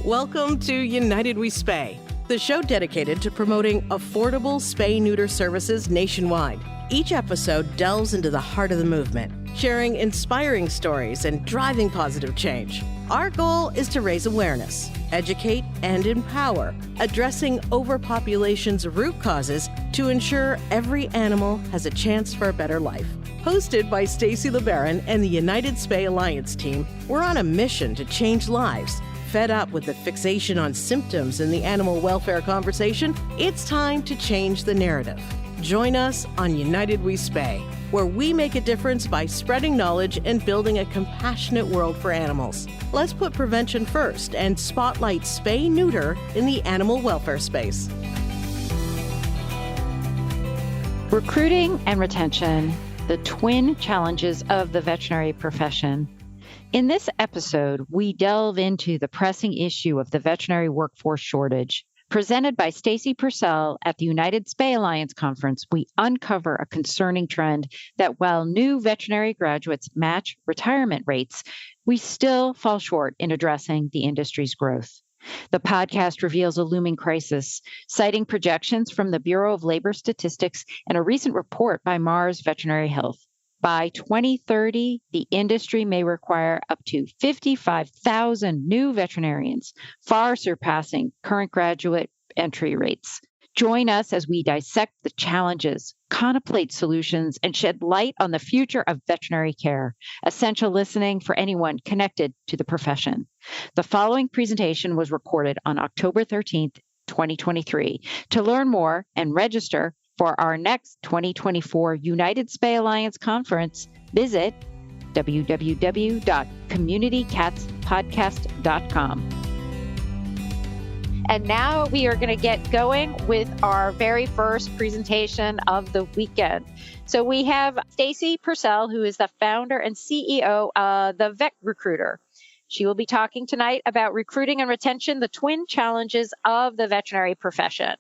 Welcome to United We Spay, the show dedicated to promoting affordable spay-neuter services nationwide. Each episode delves into the heart of the movement, sharing inspiring stories and driving positive change. Our goal is to raise awareness, educate, and empower, addressing overpopulation's root causes to ensure every animal has a chance for a better life. Hosted by Stacy LeBaron and the United Spay Alliance team, we're on a mission to change lives. Fed up with the fixation on symptoms in the animal welfare conversation, it's time to change the narrative. Join us on United We Spay, where we make a difference by spreading knowledge and building a compassionate world for animals. Let's put prevention first and spotlight spay-neuter in the animal welfare space. Recruiting and retention, the twin challenges of the veterinary profession. In this episode, we delve into the pressing issue of the veterinary workforce shortage. Presented by Stacy Pursell at the United Spay Alliance Conference, we uncover a concerning trend that while new veterinary graduates match retirement rates, we still fall short in addressing the industry's growth. The podcast reveals a looming crisis, citing projections from the Bureau of Labor Statistics and a recent report by Mars Veterinary Health. By 2030, the industry may require up to 55,000 new veterinarians, far surpassing current graduate entry rates. Join us as we dissect the challenges, contemplate solutions, and shed light on the future of veterinary care. Essential listening for anyone connected to the profession. The following presentation was recorded on October 13th, 2023. To learn more and register for our next 2024 United Spay Alliance Conference, visit www.communitycatspodcast.com. And now we are going to get going with our very first presentation of the weekend. So we have Stacy Pursell, who is the founder and CEO of the Vet Recruiter. She will be talking tonight about recruiting and retention, the twin challenges of the veterinary profession.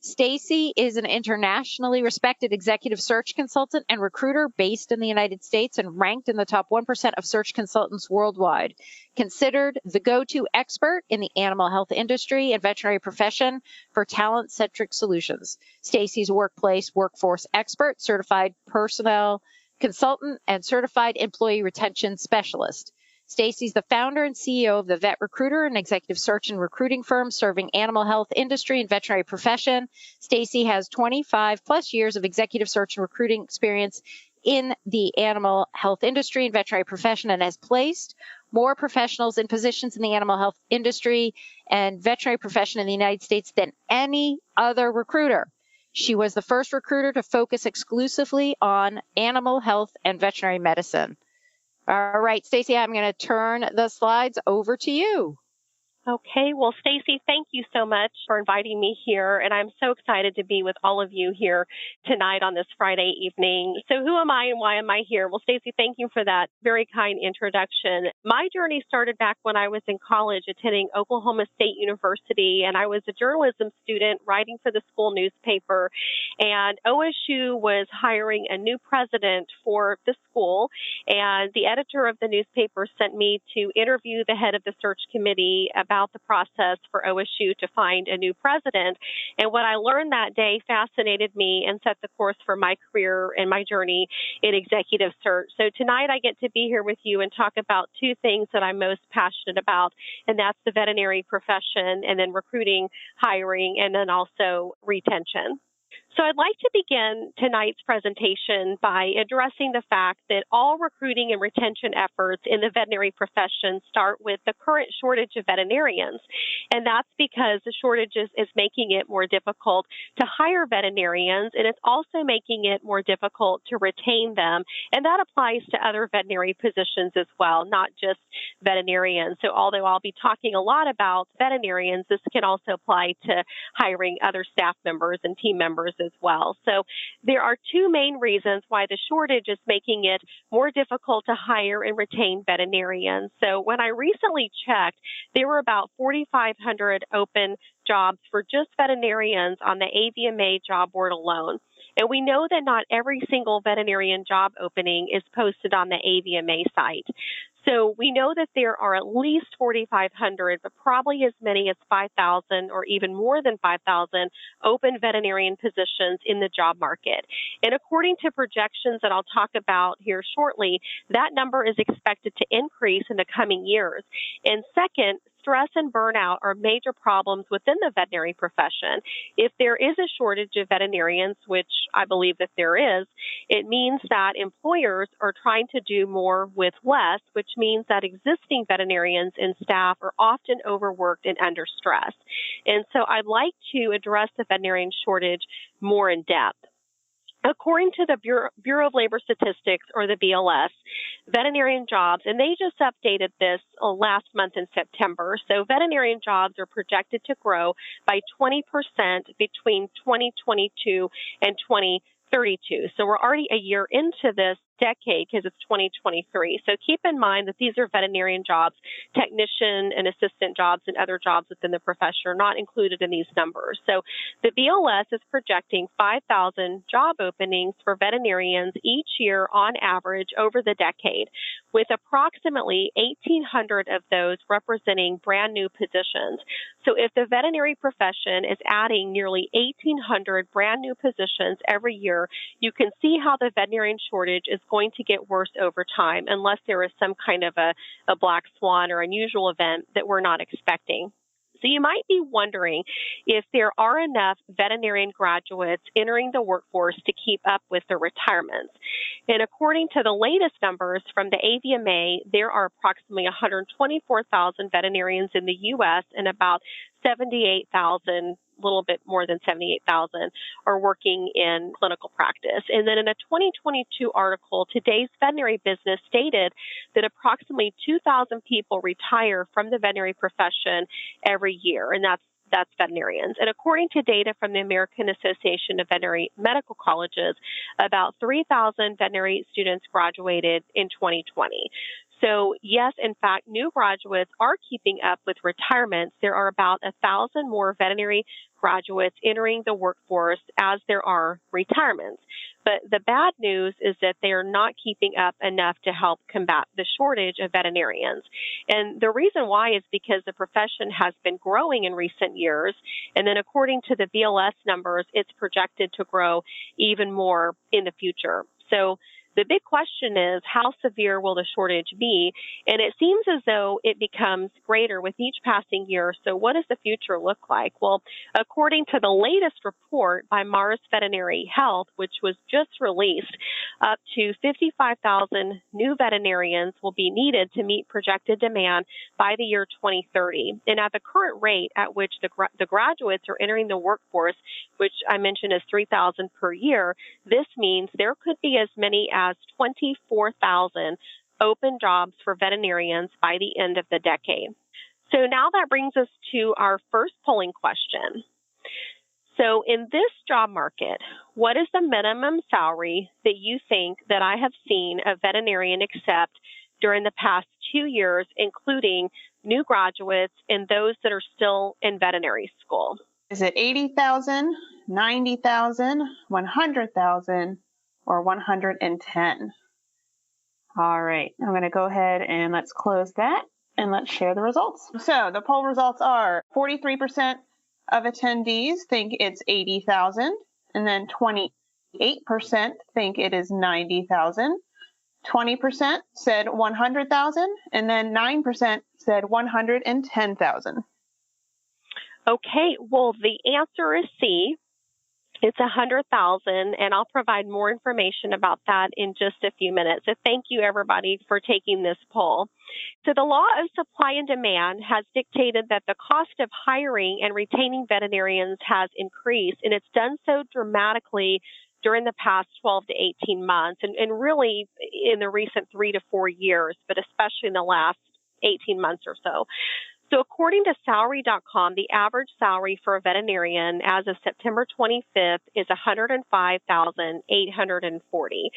Stacy is an internationally respected executive search consultant and recruiter based in the United States and ranked in the top 1% of search consultants worldwide. Considered the go-to expert in the animal health industry and veterinary profession for talent-centric solutions. Stacy's workforce expert, certified personnel consultant, and certified employee retention specialist. Stacy's the founder and CEO of the Vet Recruiter, an executive search and recruiting firm serving animal health industry and veterinary profession. Stacy has 25 plus years of executive search and recruiting experience in the animal health industry and veterinary profession and has placed more professionals in positions in the animal health industry and veterinary profession in the United States than any other recruiter. She was the first recruiter to focus exclusively on animal health and veterinary medicine. All right, Stacy, I'm going to turn the slides over to you. Okay, well, Stacy, thank you so much for inviting me here, and I'm so excited to be with all of you here tonight on this Friday evening. So who am I and why am I here? Well, Stacy, thank you for that very kind introduction. My journey started back when I was in college attending Oklahoma State University, and I was a journalism student writing for the school newspaper, and OSU was hiring a new president for the school, and the editor of the newspaper sent me to interview the head of the search committee about the process for OSU to find a new president. And what I learned that day fascinated me and set the course for my career and my journey in executive search. So tonight I get to be here with you and talk about two things that I'm most passionate about, and that's the veterinary profession and then recruiting, hiring, and then also retention. So I'd like to begin tonight's presentation by addressing the fact that all recruiting and retention efforts in the veterinary profession start with the current shortage of veterinarians. And that's because the shortage is making it more difficult to hire veterinarians, and it's also making it more difficult to retain them. And that applies to other veterinary positions as well, not just veterinarians. So although I'll be talking a lot about veterinarians, this can also apply to hiring other staff members and team members as well. So there are two main reasons why the shortage is making it more difficult to hire and retain veterinarians. So when I recently checked, there were about 4,500 open jobs for just veterinarians on the AVMA job board alone. And we know that not every single veterinarian job opening is posted on the AVMA site. So we know that there are at least 4,500, but probably as many as 5,000 or even more than 5,000 open veterinarian positions in the job market. And according to projections that I'll talk about here shortly, that number is expected to increase in the coming years. And second, stress and burnout are major problems within the veterinary profession. If there is a shortage of veterinarians, which I believe that there is, it means that employers are trying to do more with less, which means that existing veterinarians and staff are often overworked and under stress. And so I'd like to address the veterinarian shortage more in depth. According to the Bureau of Labor Statistics, or the BLS, veterinarian jobs, and they just updated this last month in September, so veterinarian jobs are projected to grow by 20% between 2022 and 2032. So we're already a year into this decade because it's 2023. So keep in mind that these are veterinarian jobs. Technician and assistant jobs and other jobs within the profession are not included in these numbers. So the BLS is projecting 5,000 job openings for veterinarians each year on average over the decade, with approximately 1,800 of those representing brand new positions. So if the veterinary profession is adding nearly 1,800 brand new positions every year, you can see how the veterinarian shortage is going to get worse over time unless there is some kind of a black swan or unusual event that we're not expecting. So you might be wondering if there are enough veterinarian graduates entering the workforce to keep up with their retirements. And according to the latest numbers from the AVMA, there are approximately 124,000 veterinarians in the U.S. and about 78,000, a little bit more than 78,000, are working in clinical practice. And then in a 2022 article, Today's Veterinary Business stated that approximately 2,000 people retire from the veterinary profession every year, and that's veterinarians. And according to data from the American Association of Veterinary Medical Colleges, about 3,000 veterinary students graduated in 2020. So yes, in fact, new graduates are keeping up with retirements. There are about 1,000 more veterinary graduates entering the workforce as there are retirements. But the bad news is that they are not keeping up enough to help combat the shortage of veterinarians. And the reason why is because the profession has been growing in recent years. And then according to the BLS numbers, it's projected to grow even more in the future. So the big question is, how severe will the shortage be? And it seems as though it becomes greater with each passing year. So what does the future look like? Well, according to the latest report by Mars Veterinary Health, which was just released, up to 55,000 new veterinarians will be needed to meet projected demand by the year 2030. And at the current rate at which the graduates are entering the workforce, which I mentioned is 3,000 per year, this means there could be as many as 24,000 open jobs for veterinarians by the end of the decade. So now that brings us to our first polling question. So in this job market, what is the minimum salary that you think that I have seen a veterinarian accept during the past 2 years, including new graduates and those that are still in veterinary school? Is it 80,000, 90,000, 100,000, or 110? All right, I'm going to go ahead and let's close that and let's share the results. So the poll results are 43% of attendees think it's 80,000, and then 28% think it is 90,000. 20% said 100,000, and then 9% said 110,000. Okay, well, the answer is C. It's 100,000, and I'll provide more information about that in just a few minutes. So thank you, everybody, for taking this poll. So the law of supply and demand has dictated that the cost of hiring and retaining veterinarians has increased, and it's done so dramatically during the past 12 to 18 months, and really in the recent 3 to 4 years, but especially in the last 18 months or so. So according to salary.com, the average salary for a veterinarian as of September 25th is $105,840.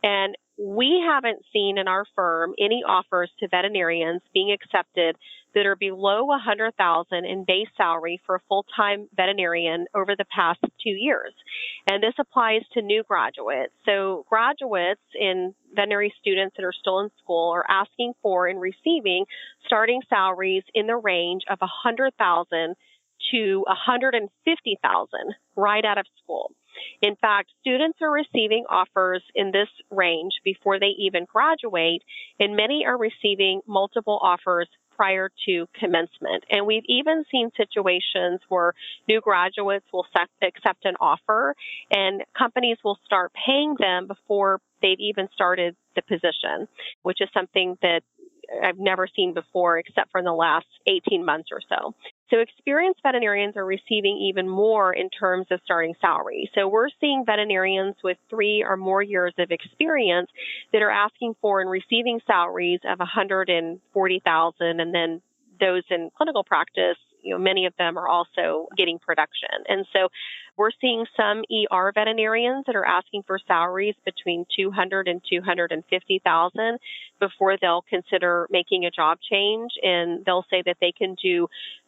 And we haven't seen in our firm any offers to veterinarians being accepted that are below $100,000 in base salary for a full-time veterinarian over the past 2 years. And this applies to new graduates. So graduates in veterinary students that are still in school are asking for and receiving starting salaries in the range of $100,000 to $150,000 right out of school. In fact, students are receiving offers in this range before they even graduate, and many are receiving multiple offers prior to commencement. And we've even seen situations where new graduates will accept an offer, and companies will start paying them before they've even started the position, which is something that I've never seen before except for in the last 18 months or so. So experienced veterinarians are receiving even more in terms of starting salary. So we're seeing veterinarians with 3 or more years of experience that are asking for and receiving salaries of $140,000, and then those in clinical practice, many of them are also getting production. And so we're seeing some ER veterinarians that are asking for salaries between $200,000 and $250,000 before they'll consider making a job change. And they'll say that they can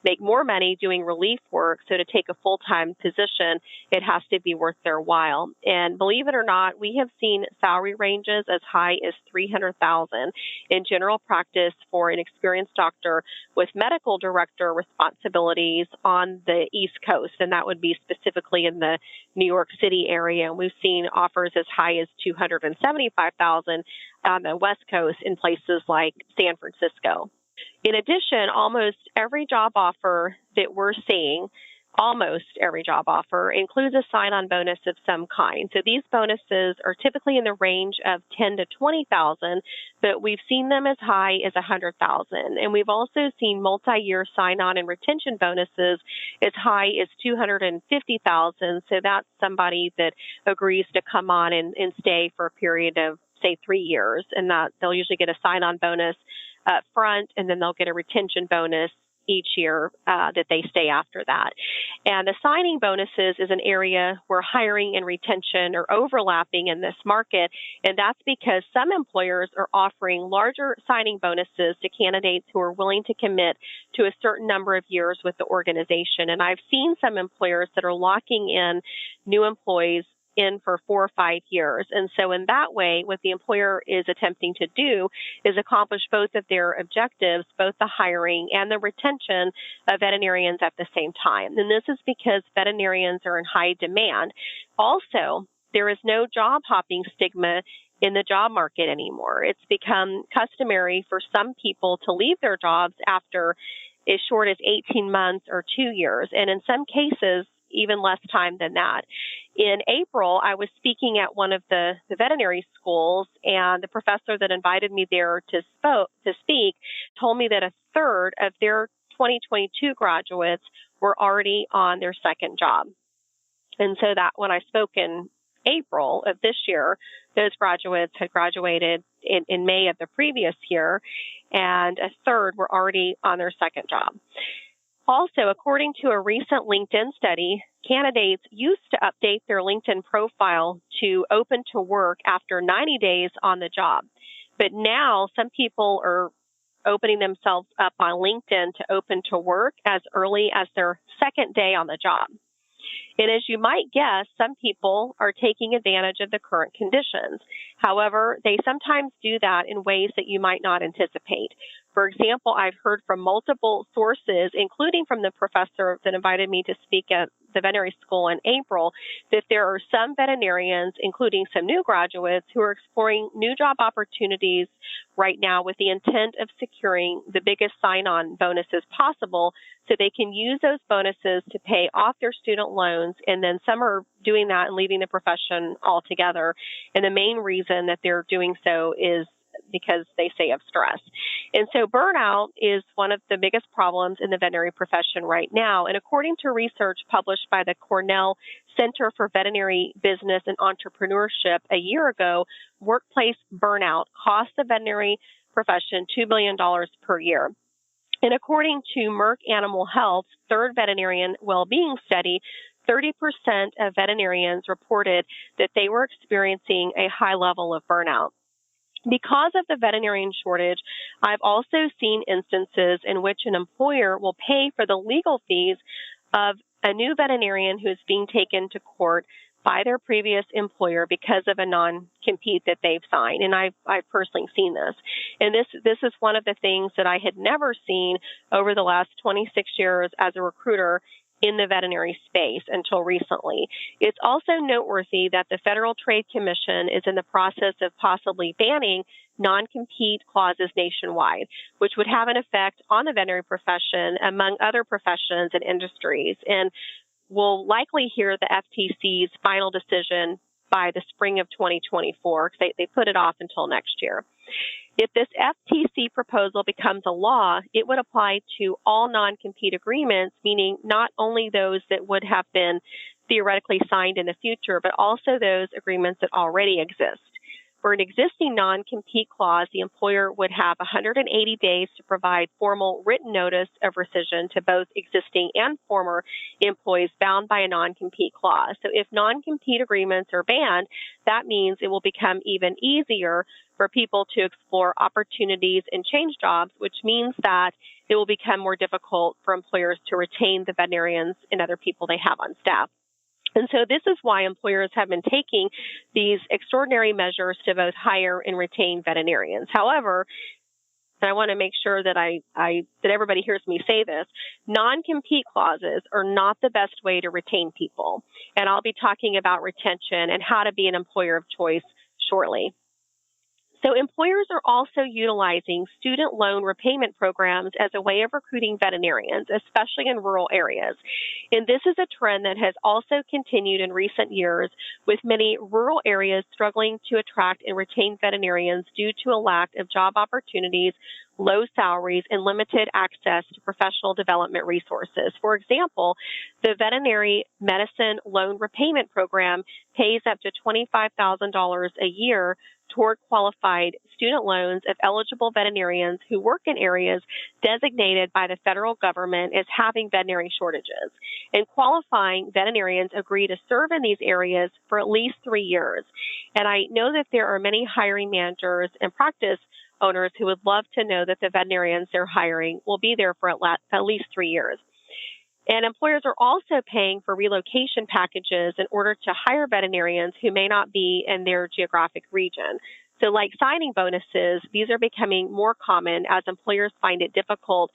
make more money doing relief work. So to take a full-time position, it has to be worth their while. And believe it or not, we have seen salary ranges as high as $300,000 in general practice for an experienced doctor with medical director responsibilities on the East Coast. And that would be specifically in the New York City area. And we've seen offers as high as $275,000 on the West Coast in places like San Francisco. In addition, almost every job offer that we're seeing, includes a sign-on bonus of some kind. So these bonuses are typically in the range of $10,000 to $20,000, but we've seen them as high as $100,000. And we've also seen multi-year sign-on and retention bonuses as high as $250,000. So that's somebody that agrees to come on and stay for a period of, say, 3 years, and that they'll usually get a sign-on bonus up front, and then they'll get a retention bonus each year that they stay after that. And the signing bonuses is an area where hiring and retention are overlapping in this market, and that's because some employers are offering larger signing bonuses to candidates who are willing to commit to a certain number of years with the organization. And I've seen some employers that are locking in new employees in for 4 or 5 years. And so in that way, what the employer is attempting to do is accomplish both of their objectives, both the hiring and the retention of veterinarians at the same time. And this is because veterinarians are in high demand. Also, there is no job hopping stigma in the job market anymore. It's become customary for some people to leave their jobs after as short as 18 months or 2 years, and in some cases, even less time than that. In April, I was speaking at one of the veterinary schools, and the professor that invited me there to speak told me that a third of their 2022 graduates were already on their second job. And so that when I spoke in April of this year, those graduates had graduated in May of the previous year, and a third were already on their second job. Also, according to a recent LinkedIn study, candidates used to update their LinkedIn profile to open to work after 90 days on the job. But now some people are opening themselves up on LinkedIn to open to work as early as their second day on the job. And as you might guess, some people are taking advantage of the current conditions. However, they sometimes do that in ways that you might not anticipate. For example, I've heard from multiple sources, including from the professor that invited me to speak at the veterinary school in April, that there are some veterinarians, including some new graduates, who are exploring new job opportunities right now with the intent of securing the biggest sign-on bonuses possible so they can use those bonuses to pay off their student loans. And then some are doing that and leaving the profession altogether. And the main reason that they're doing so is because they say of stress. And so burnout is one of the biggest problems in the veterinary profession right now. And according to research published by the Cornell Center for Veterinary Business and Entrepreneurship a year ago, workplace burnout cost the veterinary profession $2 billion per year. And according to Merck Animal Health's third veterinarian well-being study, 30% of veterinarians reported that they were experiencing a high level of burnout. Because of the veterinarian shortage, I've also seen instances in which an employer will pay for the legal fees of a new veterinarian who is being taken to court by their previous employer because of a non-compete that they've signed. And I've personally seen this. And this is one of the things that I had never seen over the last 26 years as a recruiter in the veterinary space until recently. It's also noteworthy that the Federal Trade Commission is in the process of possibly banning non-compete clauses nationwide, which would have an effect on the veterinary profession among other professions and industries. And we'll likely hear the FTC's final decision by the spring of 2024, because they put it off until next year. If this FTC proposal becomes a law, it would apply to all non-compete agreements, meaning not only those that would have been theoretically signed in the future, but also those agreements that already exist. For an existing non-compete clause, the employer would have 180 days to provide formal written notice of rescission to both existing and former employees bound by a non-compete clause. So if non-compete agreements are banned, that means it will become even easier for people to explore opportunities and change jobs, which means that it will become more difficult for employers to retain the veterinarians and other people they have on staff. And so this is why employers have been taking these extraordinary measures to both hire and retain veterinarians. However, and I want to make sure that that everybody hears me say this, non-compete clauses are not the best way to retain people. And I'll be talking about retention and how to be an employer of choice shortly. So employers are also utilizing student loan repayment programs as a way of recruiting veterinarians, especially in rural areas. And this is a trend that has also continued in recent years, with many rural areas struggling to attract and retain veterinarians due to a lack of job opportunities, low salaries, and limited access to professional development resources. For example, the Veterinary Medicine Loan Repayment Program pays up to $25,000 a year toward qualified student loans of eligible veterinarians who work in areas designated by the federal government as having veterinary shortages. And qualifying veterinarians agree to serve in these areas for at least 3 years. And I know that there are many hiring managers and practice owners who would love to know that the veterinarians they're hiring will be there for at least 3 years. And employers are also paying for relocation packages in order to hire veterinarians who may not be in their geographic region. So like signing bonuses, these are becoming more common as employers find it difficult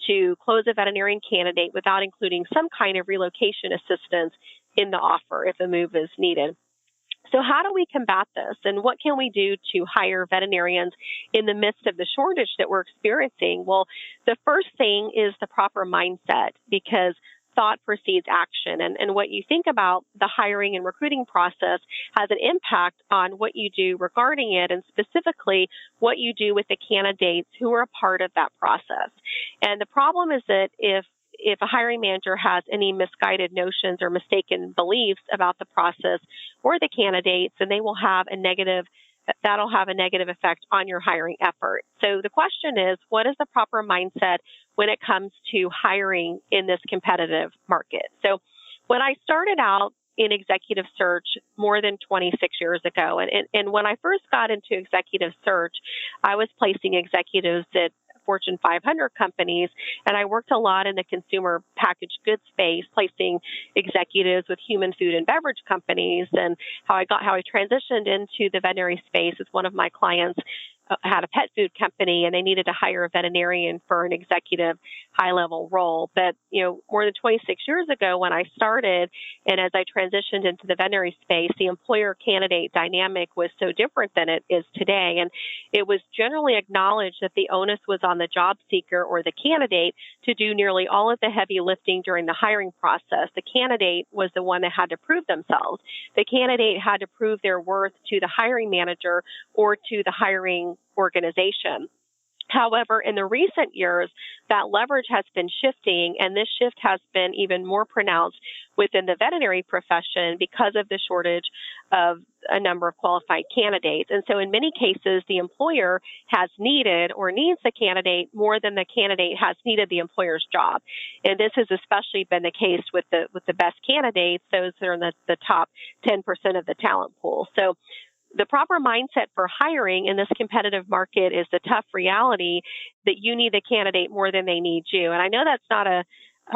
to close a veterinarian candidate without including some kind of relocation assistance in the offer if a move is needed. So how do we combat this, and what can we do to hire veterinarians in the midst of the shortage that we're experiencing? Well, the first thing is the proper mindset, because thought precedes action. And what you think about the hiring and recruiting process has an impact on what you do regarding it, and specifically what you do with the candidates who are a part of that process. And the problem is that if a hiring manager has any misguided notions or mistaken beliefs about the process or the candidates, then that'll have a negative effect on your hiring effort. So the question is, what is the proper mindset when it comes to hiring in this competitive market? So when I started out in executive search more than 26 years ago, and when I first got into executive search, I was placing executives at Fortune 500 companies, and I worked a lot in the consumer packaged goods space, placing executives with human food and beverage companies. And how I transitioned into the veterinary space is one of my clients had a pet food company, and they needed to hire a veterinarian for an executive high-level role. But, more than 26 years ago when I started, and as I transitioned into the veterinary space, the employer-candidate dynamic was so different than it is today. And it was generally acknowledged that the onus was on the job seeker or the candidate to do nearly all of the heavy lifting during the hiring process. The candidate was the one that had to prove themselves. The candidate had to prove their worth to the hiring manager or to the hiring organization. However, in the recent years, that leverage has been shifting, and this shift has been even more pronounced within the veterinary profession because of the shortage of a number of qualified candidates. And so in many cases, the employer has needed or needs the candidate more than the candidate has needed the employer's job. And this has especially been the case with the best candidates, those that are in the top 10% of the talent pool. So the proper mindset for hiring in this competitive market is the tough reality that you need the candidate more than they need you. And I know that's not a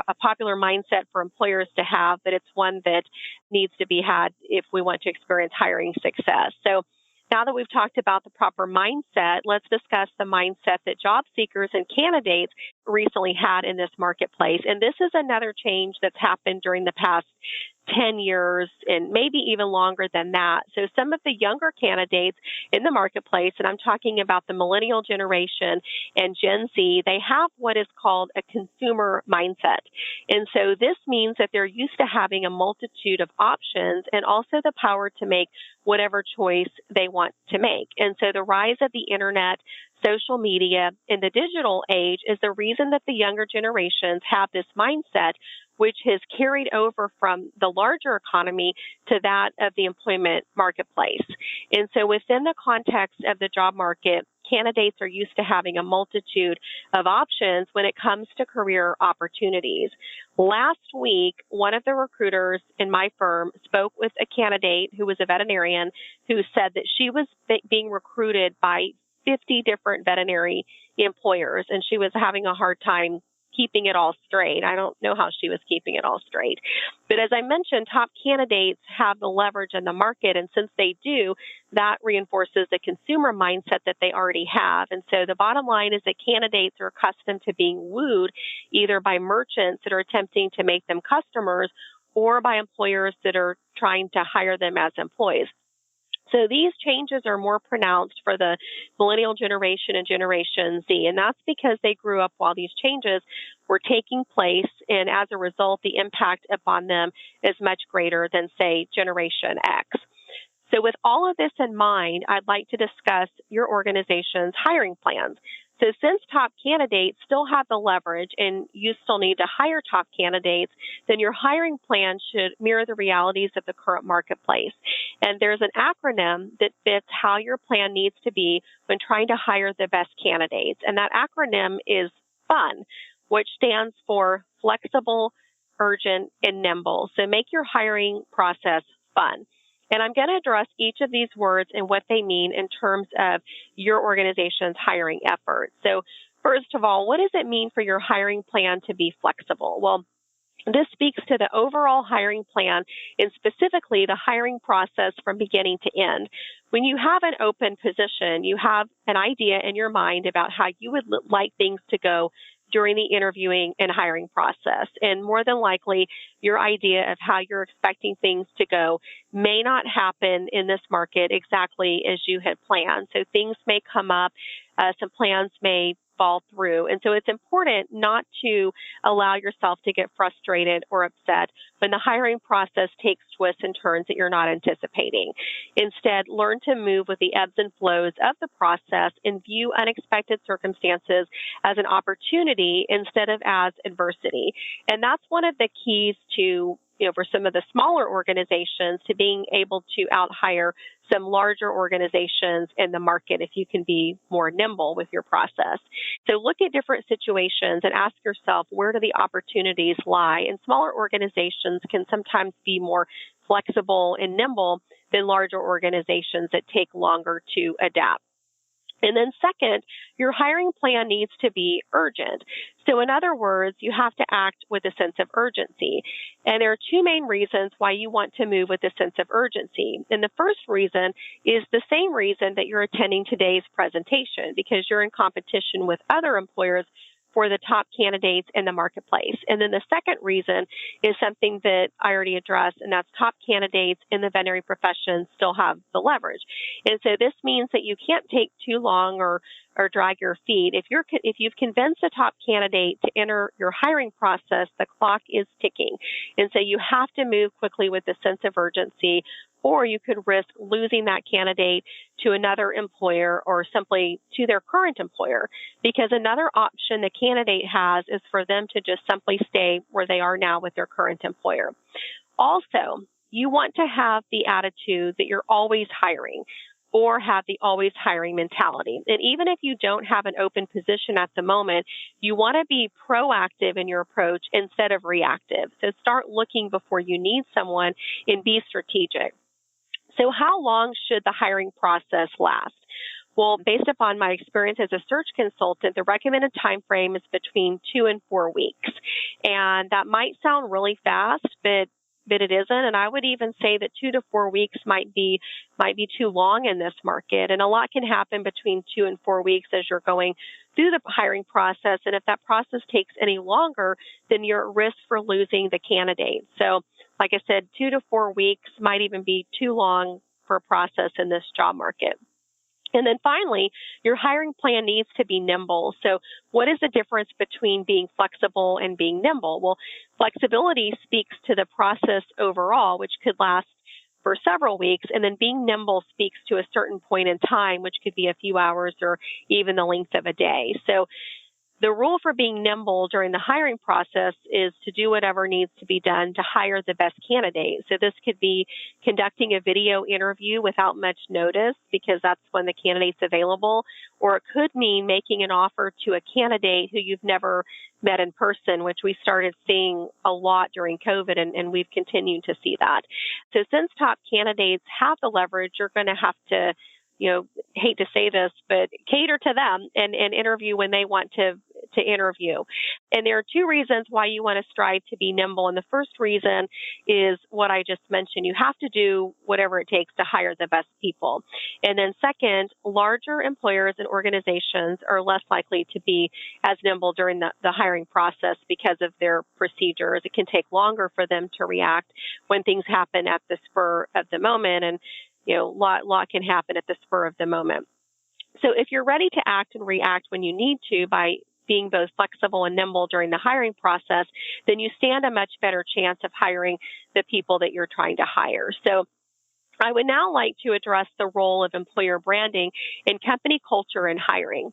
a popular mindset for employers to have, but it's one that needs to be had if we want to experience hiring success. So now that we've talked about the proper mindset, let's discuss the mindset that job seekers and candidates recently had in this marketplace. And this is another change that's happened during the past 10 years and maybe even longer than that. So some of the younger candidates in the marketplace, and I'm talking about the millennial generation and Gen Z, they have what is called a consumer mindset. And so this means that they're used to having a multitude of options and also the power to make whatever choice they want to make. And so the rise of the internet, social media, and the digital age is the reason that the younger generations have this mindset, which has carried over from the larger economy to that of the employment marketplace. And so within the context of the job market, candidates are used to having a multitude of options when it comes to career opportunities. Last week, one of the recruiters in my firm spoke with a candidate who was a veterinarian who said that she was being recruited by 50 different veterinary employers, and she was having a hard time keeping it all straight. I don't know how she was keeping it all straight. But as I mentioned, top candidates have the leverage in the market, and since they do, that reinforces the consumer mindset that they already have. And so the bottom line is that candidates are accustomed to being wooed either by merchants that are attempting to make them customers or by employers that are trying to hire them as employees. So these changes are more pronounced for the millennial generation and Generation Z, and that's because they grew up while these changes were taking place, and as a result, the impact upon them is much greater than, say, Generation X. So with all of this in mind, I'd like to discuss your organization's hiring plans. So since top candidates still have the leverage and you still need to hire top candidates, then your hiring plan should mirror the realities of the current marketplace. And there's an acronym that fits how your plan needs to be when trying to hire the best candidates. And that acronym is FUN, which stands for flexible, urgent, and nimble. So make your hiring process fun. And I'm going to address each of these words and what they mean in terms of your organization's hiring effort. So first of all, what does it mean for your hiring plan to be flexible? Well, this speaks to the overall hiring plan and specifically the hiring process from beginning to end. When you have an open position, you have an idea in your mind about how you would like things to go during the interviewing and hiring process. And more than likely, your idea of how you're expecting things to go may not happen in this market exactly as you had planned. So things may come up, some plans may fall through. And so it's important not to allow yourself to get frustrated or upset when the hiring process takes twists and turns that you're not anticipating. Instead, learn to move with the ebbs and flows of the process and view unexpected circumstances as an opportunity instead of as adversity. And that's one of the keys to, for some of the smaller organizations to being able to out-hire some larger organizations in the market if you can be more nimble with your process. So look at different situations and ask yourself, where do the opportunities lie? And smaller organizations can sometimes be more flexible and nimble than larger organizations that take longer to adapt. And then second, your hiring plan needs to be urgent. So in other words, you have to act with a sense of urgency. And there are two main reasons why you want to move with a sense of urgency. And the first reason is the same reason that you're attending today's presentation, because you're in competition with other employers for the top candidates in the marketplace. And then the second reason is something that I already addressed, and that's top candidates in the veterinary profession still have the leverage. And so this means that you can't take too long or drag your feet. If you've convinced a top candidate to enter your hiring process, the clock is ticking. And so you have to move quickly with a sense of urgency, or you could risk losing that candidate to another employer or simply to their current employer, because another option the candidate has is for them to just simply stay where they are now with their current employer. Also, you want to have the attitude that you're always hiring, or have the always hiring mentality. And even if you don't have an open position at the moment, you want to be proactive in your approach instead of reactive. So start looking before you need someone and be strategic. So how long should the hiring process last? Well, based upon my experience as a search consultant, the recommended time frame is between 2 and 4 weeks. And that might sound really fast, but it isn't. And I would even say that 2 to 4 weeks might be too long in this market. And a lot can happen between 2 and 4 weeks as you're going through the hiring process. And if that process takes any longer, then you're at risk for losing the candidate. So like I said, 2 to 4 weeks might even be too long for a process in this job market. And then finally, your hiring plan needs to be nimble. So what is the difference between being flexible and being nimble? Well, flexibility speaks to the process overall, which could last for several weeks, and then being nimble speaks to a certain point in time, which could be a few hours or even the length of a day. So the rule for being nimble during the hiring process is to do whatever needs to be done to hire the best candidate. So this could be conducting a video interview without much notice because that's when the candidate's available, or it could mean making an offer to a candidate who you've never met in person, which we started seeing a lot during COVID, and we've continued to see that. So since top candidates have the leverage, you're going to have to, hate to say this, but cater to them and interview when they want to interview. And there are two reasons why you want to strive to be nimble. And the first reason is what I just mentioned. You have to do whatever it takes to hire the best people. And then second, larger employers and organizations are less likely to be as nimble during the hiring process because of their procedures. It can take longer for them to react when things happen at the spur of the moment. And a lot can happen at the spur of the moment. So if you're ready to act and react when you need to by being both flexible and nimble during the hiring process, then you stand a much better chance of hiring the people that you're trying to hire. So I would now like to address the role of employer branding in company culture and hiring.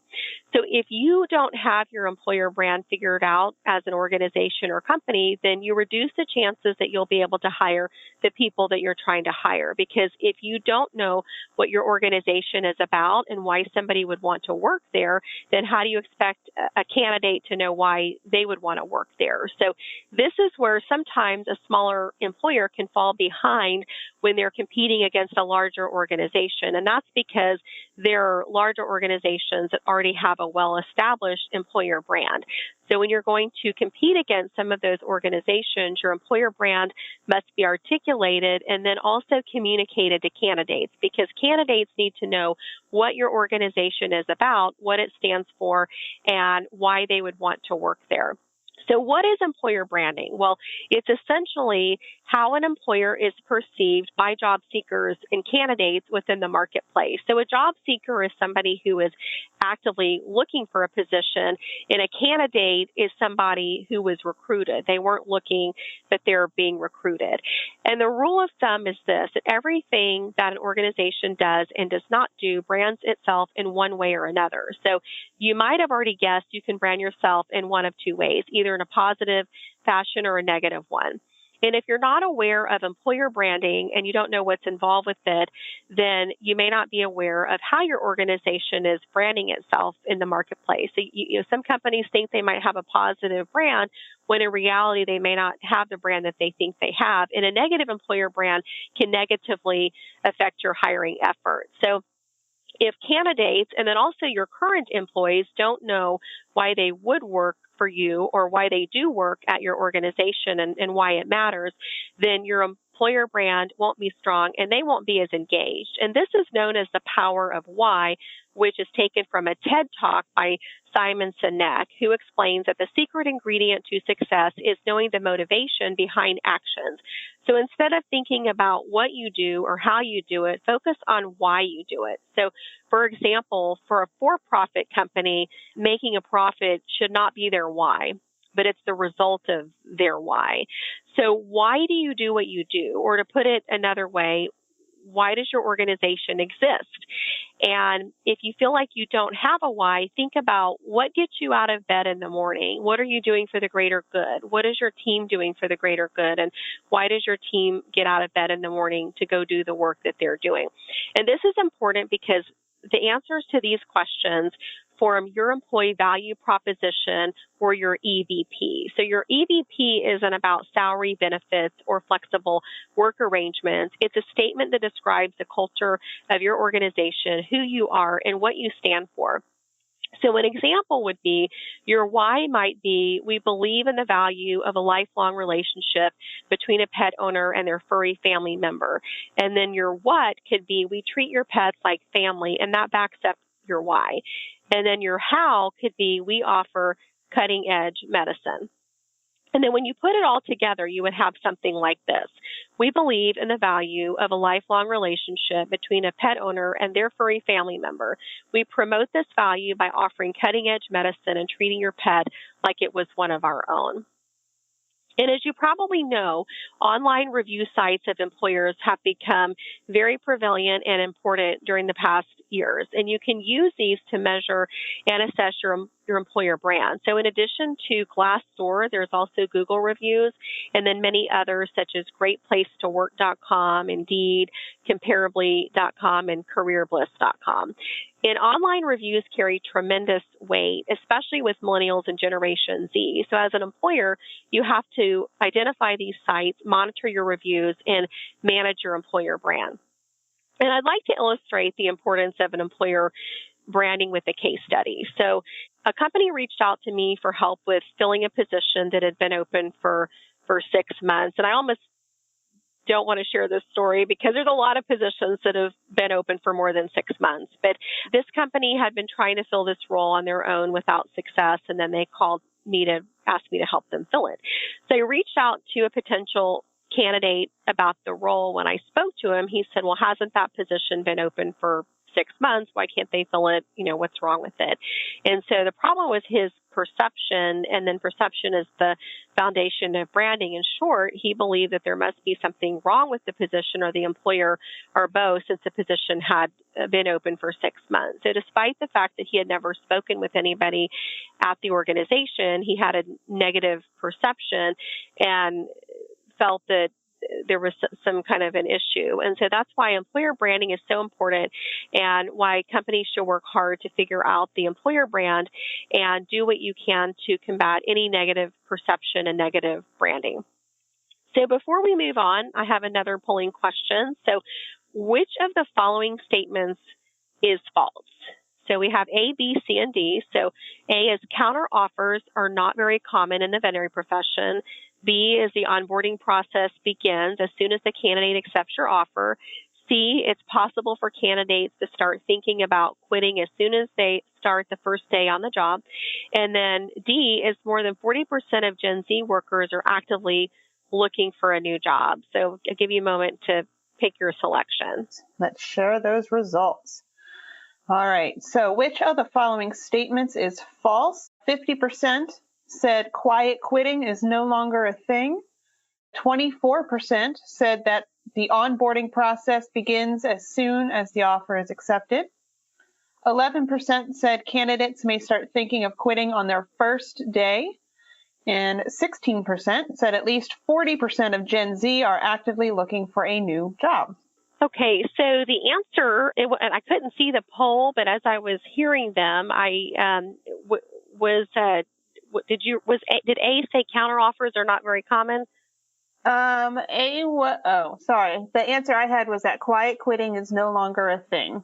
So if you don't have your employer brand figured out as an organization or company, then you reduce the chances that you'll be able to hire the people that you're trying to hire. Because if you don't know what your organization is about and why somebody would want to work there, then how do you expect a candidate to know why they would want to work there? So this is where sometimes a smaller employer can fall behind when they're competing against a larger organization. And that's because there are larger organizations that already have a well-established employer brand. So when you're going to compete against some of those organizations, your employer brand must be articulated and then also communicated to candidates, because candidates need to know what your organization is about, what it stands for, and why they would want to work there. So what is employer branding? Well, it's essentially how an employer is perceived by job seekers and candidates within the marketplace. So a job seeker is somebody who is actively looking for a position, and a candidate is somebody who was recruited. They weren't looking, but they're being recruited. And the rule of thumb is this: that everything that an organization does and does not do brands itself in one way or another. So you might have already guessed you can brand yourself in one of two ways, either in a positive fashion or a negative one. And if you're not aware of employer branding and you don't know what's involved with it, then you may not be aware of how your organization is branding itself in the marketplace. So, some companies think they might have a positive brand when in reality they may not have the brand that they think they have. And a negative employer brand can negatively affect your hiring efforts. So if candidates and then also your current employees don't know why they would work for you or why they do work at your organization and why it matters, then your employer brand won't be strong and they won't be as engaged. And this is known as the power of why, which is taken from a TED Talk by Simon Sinek, who explains that the secret ingredient to success is knowing the motivation behind actions. So instead of thinking about what you do or how you do it, focus on why you do it. So, for example, for a for-profit company, making a profit should not be their why, but it's the result of their why. So why do you do what you do? Or to put it another way, why does your organization exist? And if you feel like you don't have a why, think about what gets you out of bed in the morning. What are you doing for the greater good? What is your team doing for the greater good? And why does your team get out of bed in the morning to go do the work that they're doing? And this is important because the answers to these questions form your employee value proposition or your EVP. So your EVP isn't about salary, benefits, or flexible work arrangements. It's a statement that describes the culture of your organization, who you are, and what you stand for. So an example would be your why might be, we believe in the value of a lifelong relationship between a pet owner and their furry family member. And then your what could be, we treat your pets like family, and that backs up your why. And then your how could be, we offer cutting edge medicine. And then when you put it all together, you would have something like this. We believe in the value of a lifelong relationship between a pet owner and their furry family member. We promote this value by offering cutting-edge medicine and treating your pet like it was one of our own. And as you probably know, online review sites of employers have become very prevalent and important during the past years. And you can use these to measure and assess your employer brand. So in addition to Glassdoor, there's also Google reviews, and then many others such as GreatPlaceToWork.com, Indeed, Comparably.com, and CareerBliss.com. And online reviews carry tremendous weight, especially with millennials and Generation Z. So as an employer, you have to identify these sites, monitor your reviews, and manage your employer brand. And I'd like to illustrate the importance of an employer branding with a case study. So a company reached out to me for help with filling a position that had been open for 6 months. And I almost don't want to share this story because there's a lot of positions that have been open for more than 6 months. But this company had been trying to fill this role on their own without success, and then they called me to ask me to help them fill it. So I reached out to a potential candidate about the role. When I spoke to him, he said, well, hasn't that position been open for 6 months? Why can't they fill it? What's wrong with it? And so the problem was his perception, and then perception is the foundation of branding. In short, he believed that there must be something wrong with the position or the employer or both, since the position had been open for 6 months. So despite the fact that he had never spoken with anybody at the organization, he had a negative perception and felt that there was some kind of an issue. And so that's why employer branding is so important, and why companies should work hard to figure out the employer brand and do what you can to combat any negative perception and negative branding. So before we move on, I have another polling question. So which of the following statements is false? So we have A, B, C, and D. So A is counter offers are not very common in the veterinary profession. B is the onboarding process begins as soon as the candidate accepts your offer. C, it's possible for candidates to start thinking about quitting as soon as they start the first day on the job. And then D is more than 40% of Gen Z workers are actively looking for a new job. So I'll give you a moment to pick your selection. Let's share those results. All right. So which of the following statements is false? 50% said quiet quitting is no longer a thing. 24% said that the onboarding process begins as soon as the offer is accepted. 11% said candidates may start thinking of quitting on their first day. And 16% said at least 40% of Gen Z are actively looking for a new job. Okay, so the answer, and I couldn't see the poll, but as I was hearing them, did A say counteroffers are not very common? Sorry. The answer I had was that quiet quitting is no longer a thing.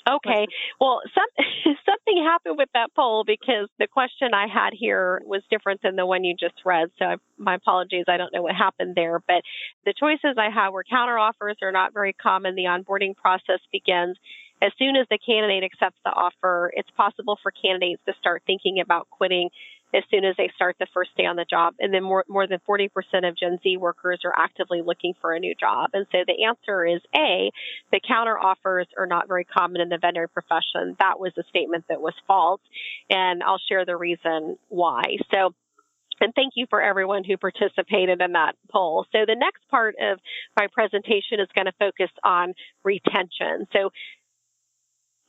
Okay. Well, something happened with that poll because the question I had here was different than the one you just read. So my apologies. I don't know what happened there. But the choices I had were counteroffers are not very common. The onboarding process begins as soon as the candidate accepts the offer. It's possible for candidates to start thinking about quitting as soon as they start the first day on the job. And then more than 40% of Gen Z workers are actively looking for a new job. And so the answer is A, the counter offers are not very common in the veterinary profession. That was a statement that was false. And I'll share the reason why. And thank you for everyone who participated in that poll. So the next part of my presentation is going to focus on retention. So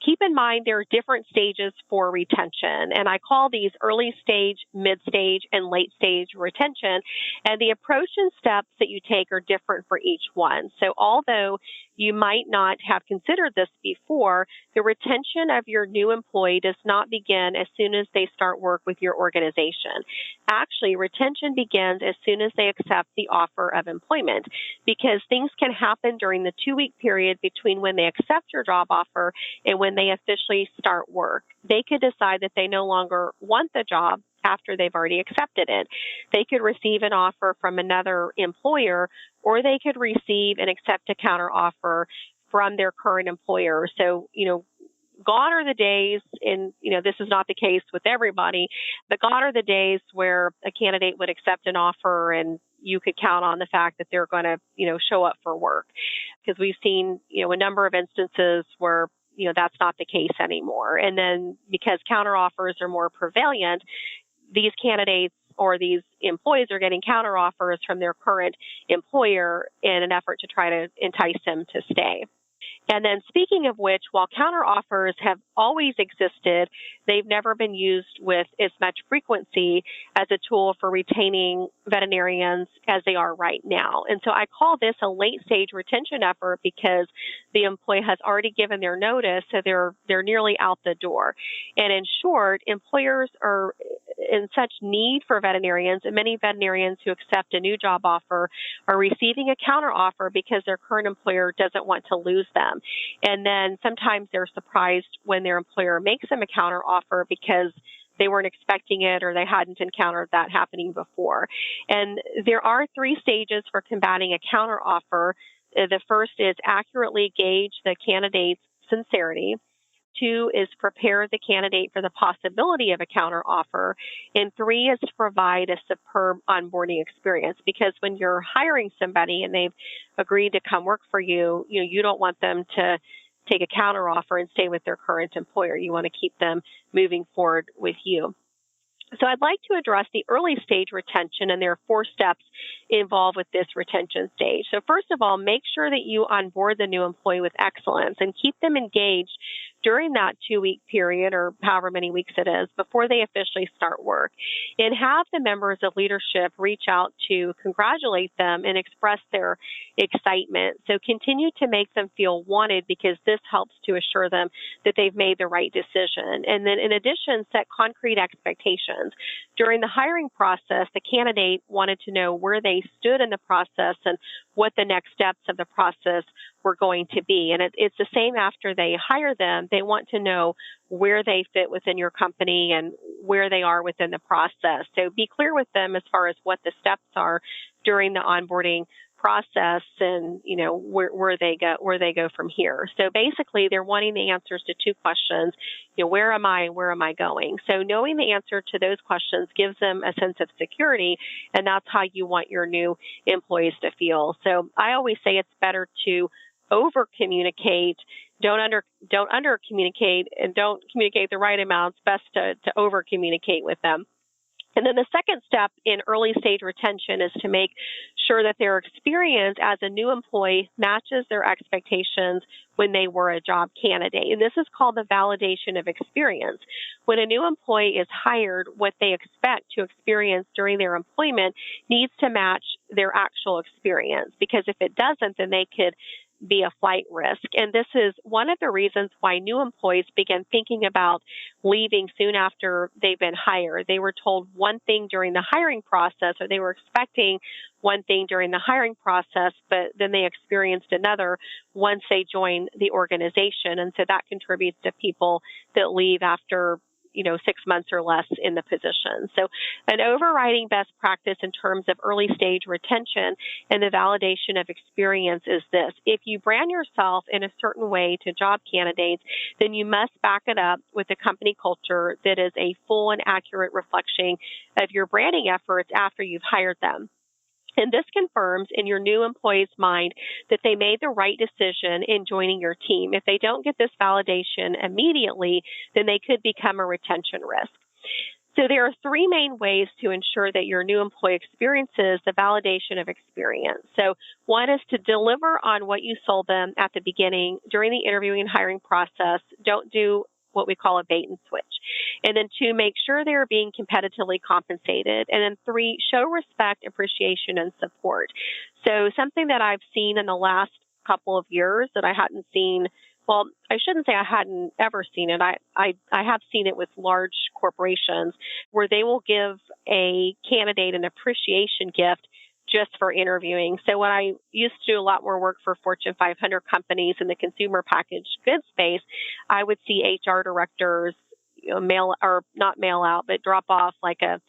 keep in mind there are different stages for retention, and I call these early stage, mid stage, and late stage retention. And the approach and steps that you take are different for each one. So although you might not have considered this before, the retention of your new employee does not begin as soon as they start work with your organization. Actually, retention begins as soon as they accept the offer of employment, because things can happen during the 2-week period between when they accept your job offer and when they officially start work. They could decide that they no longer want the job after they've already accepted it. They could receive an offer from another employer, or they could receive and accept a counter offer from their current employer. So, gone are the days, and, this is not the case with everybody, but gone are the days where a candidate would accept an offer and you could count on the fact that they're going to, show up for work. Because we've seen, a number of instances where that's not the case anymore. And then because counteroffers are more prevalent, these candidates or these employees are getting counteroffers from their current employer in an effort to try to entice them to stay. And then speaking of which, while counteroffers have always existed, they've never been used with as much frequency as a tool for retaining veterinarians as they are right now. And so I call this a late-stage retention effort because the employee has already given their notice, so they're nearly out the door. And in short, employers are in such need for veterinarians, and many veterinarians who accept a new job offer are receiving a counteroffer because their current employer doesn't want to lose them. And then sometimes they're surprised when their employer makes them a counteroffer because they weren't expecting it or they hadn't encountered that happening before. And there are 3 stages for combating a counteroffer. The first is accurately gauge the candidate's sincerity. 2 is prepare the candidate for the possibility of a counteroffer. And 3 is to provide a superb onboarding experience, because when you're hiring somebody and they've agreed to come work for you, you don't want them to take a counteroffer and stay with their current employer. You want to keep them moving forward with you. So I'd like to address the early stage retention, and there are 4 steps involved with this retention stage. So first of all, make sure that you onboard the new employee with excellence and keep them engaged during that 2-week period, or however many weeks it is, before they officially start work. And have the members of leadership reach out to congratulate them and express their excitement. So continue to make them feel wanted, because this helps to assure them that they've made the right decision. And then in addition, set concrete expectations. During the hiring process, the candidate wanted to know where they stood in the process and what the next steps of the process were going to be. And it's the same after they hire them. They want to know where they fit within your company and where they are within the process. So be clear with them as far as what the steps are during the onboarding process, and where they go from here. So basically, they're wanting the answers to 2 questions: where am I and where am I going? So knowing the answer to those questions gives them a sense of security, and that's how you want your new employees to feel. So I always say it's better to over communicate. Don't under communicate, and don't communicate the right amount. It's best to over communicate with them. And then the second step in early stage retention is to make sure that their experience as a new employee matches their expectations when they were a job candidate. And this is called the validation of experience. When a new employee is hired, what they expect to experience during their employment needs to match their actual experience, because if it doesn't, then they could be a flight risk. And this is one of the reasons why new employees begin thinking about leaving soon after they've been hired. They were told one thing during the hiring process, or they were expecting one thing during the hiring process, but then they experienced another once they joined the organization. And so that contributes to people that leave after 6 months or less in the position. So an overriding best practice in terms of early stage retention and the validation of experience is this: if you brand yourself in a certain way to job candidates, then you must back it up with a company culture that is a full and accurate reflection of your branding efforts after you've hired them. And this confirms in your new employee's mind that they made the right decision in joining your team. If they don't get this validation immediately, then they could become a retention risk. So there are three main ways to ensure that your new employee experiences the validation of experience. So one is to deliver on what you sold them at the beginning during the interviewing and hiring process. Don't do what we call a bait and switch. And then two, make sure they're being competitively compensated. And then three, show respect, appreciation, and support. So something that I've seen in the last couple of years that I hadn't seen, well, I shouldn't say I hadn't ever seen it. I have seen it with large corporations where they will give a candidate an appreciation gift just for interviewing. So when I used to do a lot more work for Fortune 500 companies in the consumer packaged goods space, I would see HR directors, not drop off like a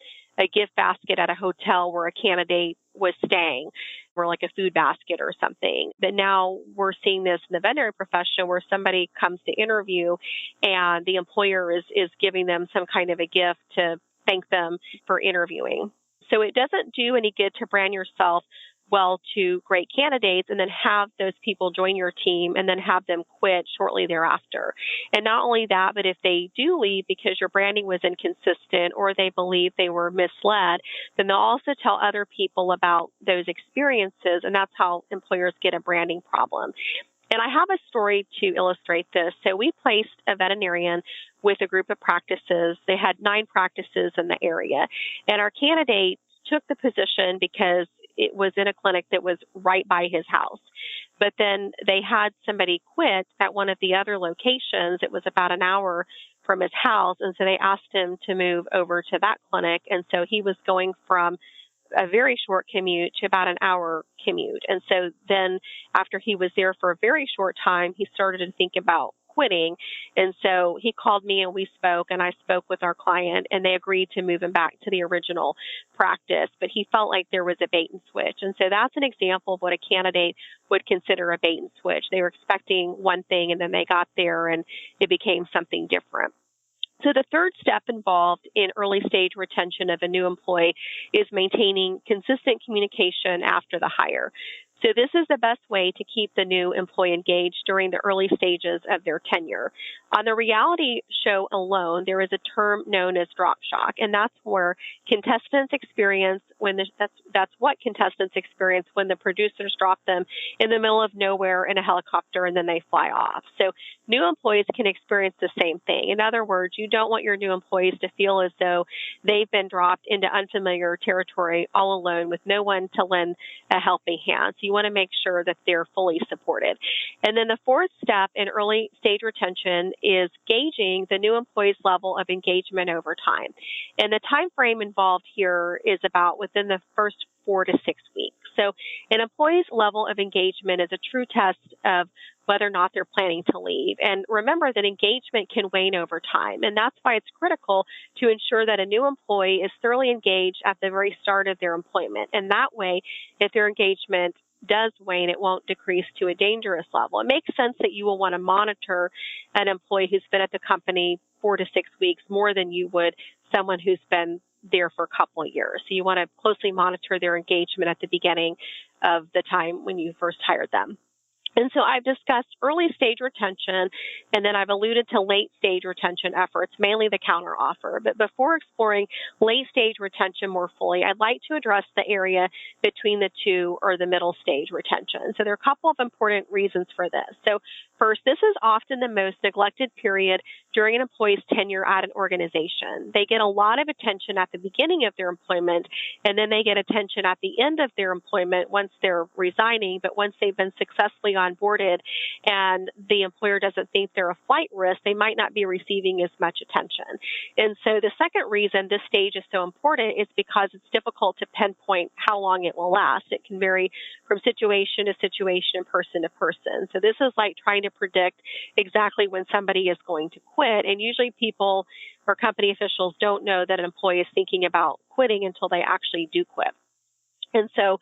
gift basket at a hotel where a candidate was staying, or like a food basket or something. But now we're seeing this in the veterinary profession where somebody comes to interview and the employer is giving them some kind of a gift to thank them for interviewing. So it doesn't do any good to brand yourself well to great candidates and then have those people join your team and then have them quit shortly thereafter. And not only that, but if they do leave because your branding was inconsistent or they believe they were misled, then they'll also tell other people about those experiences, and that's how employers get a branding problem. And I have a story to illustrate this. So we placed a veterinarian with a group of practices. They had 9 practices in the area. And our candidate took the position because it was in a clinic that was right by his house. But then they had somebody quit at one of the other locations. It was about an hour from his house. And so they asked him to move over to that clinic. And so he was going from a very short commute to about an hour commute. And so then after he was there for a very short time, he started to think about quitting. And so he called me and we spoke, and I spoke with our client, and they agreed to move him back to the original practice. But he felt like there was a bait and switch. And so that's an example of what a candidate would consider a bait and switch. They were expecting one thing and then they got there and it became something different. So the third step involved in early stage retention of a new employee is maintaining consistent communication after the hire. So this is the best way to keep the new employee engaged during the early stages of their tenure. On the reality show alone, there is a term known as drop shock, and that's where contestants experience that's what contestants experience when the producers drop them in the middle of nowhere in a helicopter and then they fly off. So new employees can experience the same thing. In other words, you don't want your new employees to feel as though they've been dropped into unfamiliar territory all alone with no one to lend a helping hand. So you want to make sure that they're fully supported. And then the fourth step in early stage retention is gauging the new employee's level of engagement over time. And the time frame involved here is about within the first 4 to 6 weeks. So an employee's level of engagement is a true test of whether or not they're planning to leave. And remember that engagement can wane over time. And that's why it's critical to ensure that a new employee is thoroughly engaged at the very start of their employment. And that way, if their engagement does wane, it won't decrease to a dangerous level. It makes sense that you will want to monitor an employee who's been at the company 4 to 6 weeks more than you would someone who's been there for a couple of years. So you want to closely monitor their engagement at the beginning of the time when you first hired them. And so I've discussed early stage retention, and then I've alluded to late stage retention efforts, mainly the counter offer. But before exploring late stage retention more fully, I'd like to address the area between the two, or the middle stage retention. So there are a couple of important reasons for this. So first, this is often the most neglected period during an employee's tenure at an organization. They get a lot of attention at the beginning of their employment, and then they get attention at the end of their employment once they're resigning. But once they've been successfully onboarded and the employer doesn't think they're a flight risk, they might not be receiving as much attention. And so the second reason this stage is so important is because it's difficult to pinpoint how long it will last. It can vary from situation to situation, person to person. So this is like trying to predict exactly when somebody is going to quit. And usually people or company officials don't know that an employee is thinking about quitting until they actually do quit. And so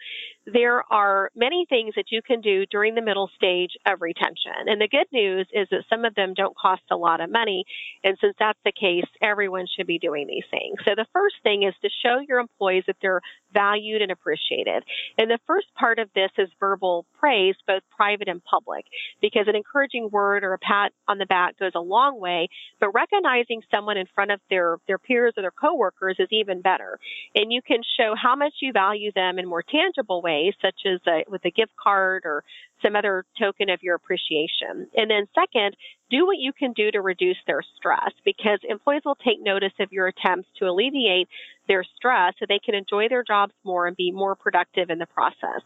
there are many things that you can do during the middle stage of retention. And the good news is that some of them don't cost a lot of money. And since that's the case, everyone should be doing these things. So the first thing is to show your employees that they're valued and appreciated. And the first part of this is verbal praise, both private and public, because an encouraging word or a pat on the back goes a long way, but recognizing someone in front of their peers or their coworkers is even better. And you can show how much you value them in more tangible ways, such as with a gift card or some other token of your appreciation. And then second, do what you can do to reduce their stress, because employees will take notice of your attempts to alleviate their stress so they can enjoy their jobs more and be more productive in the process.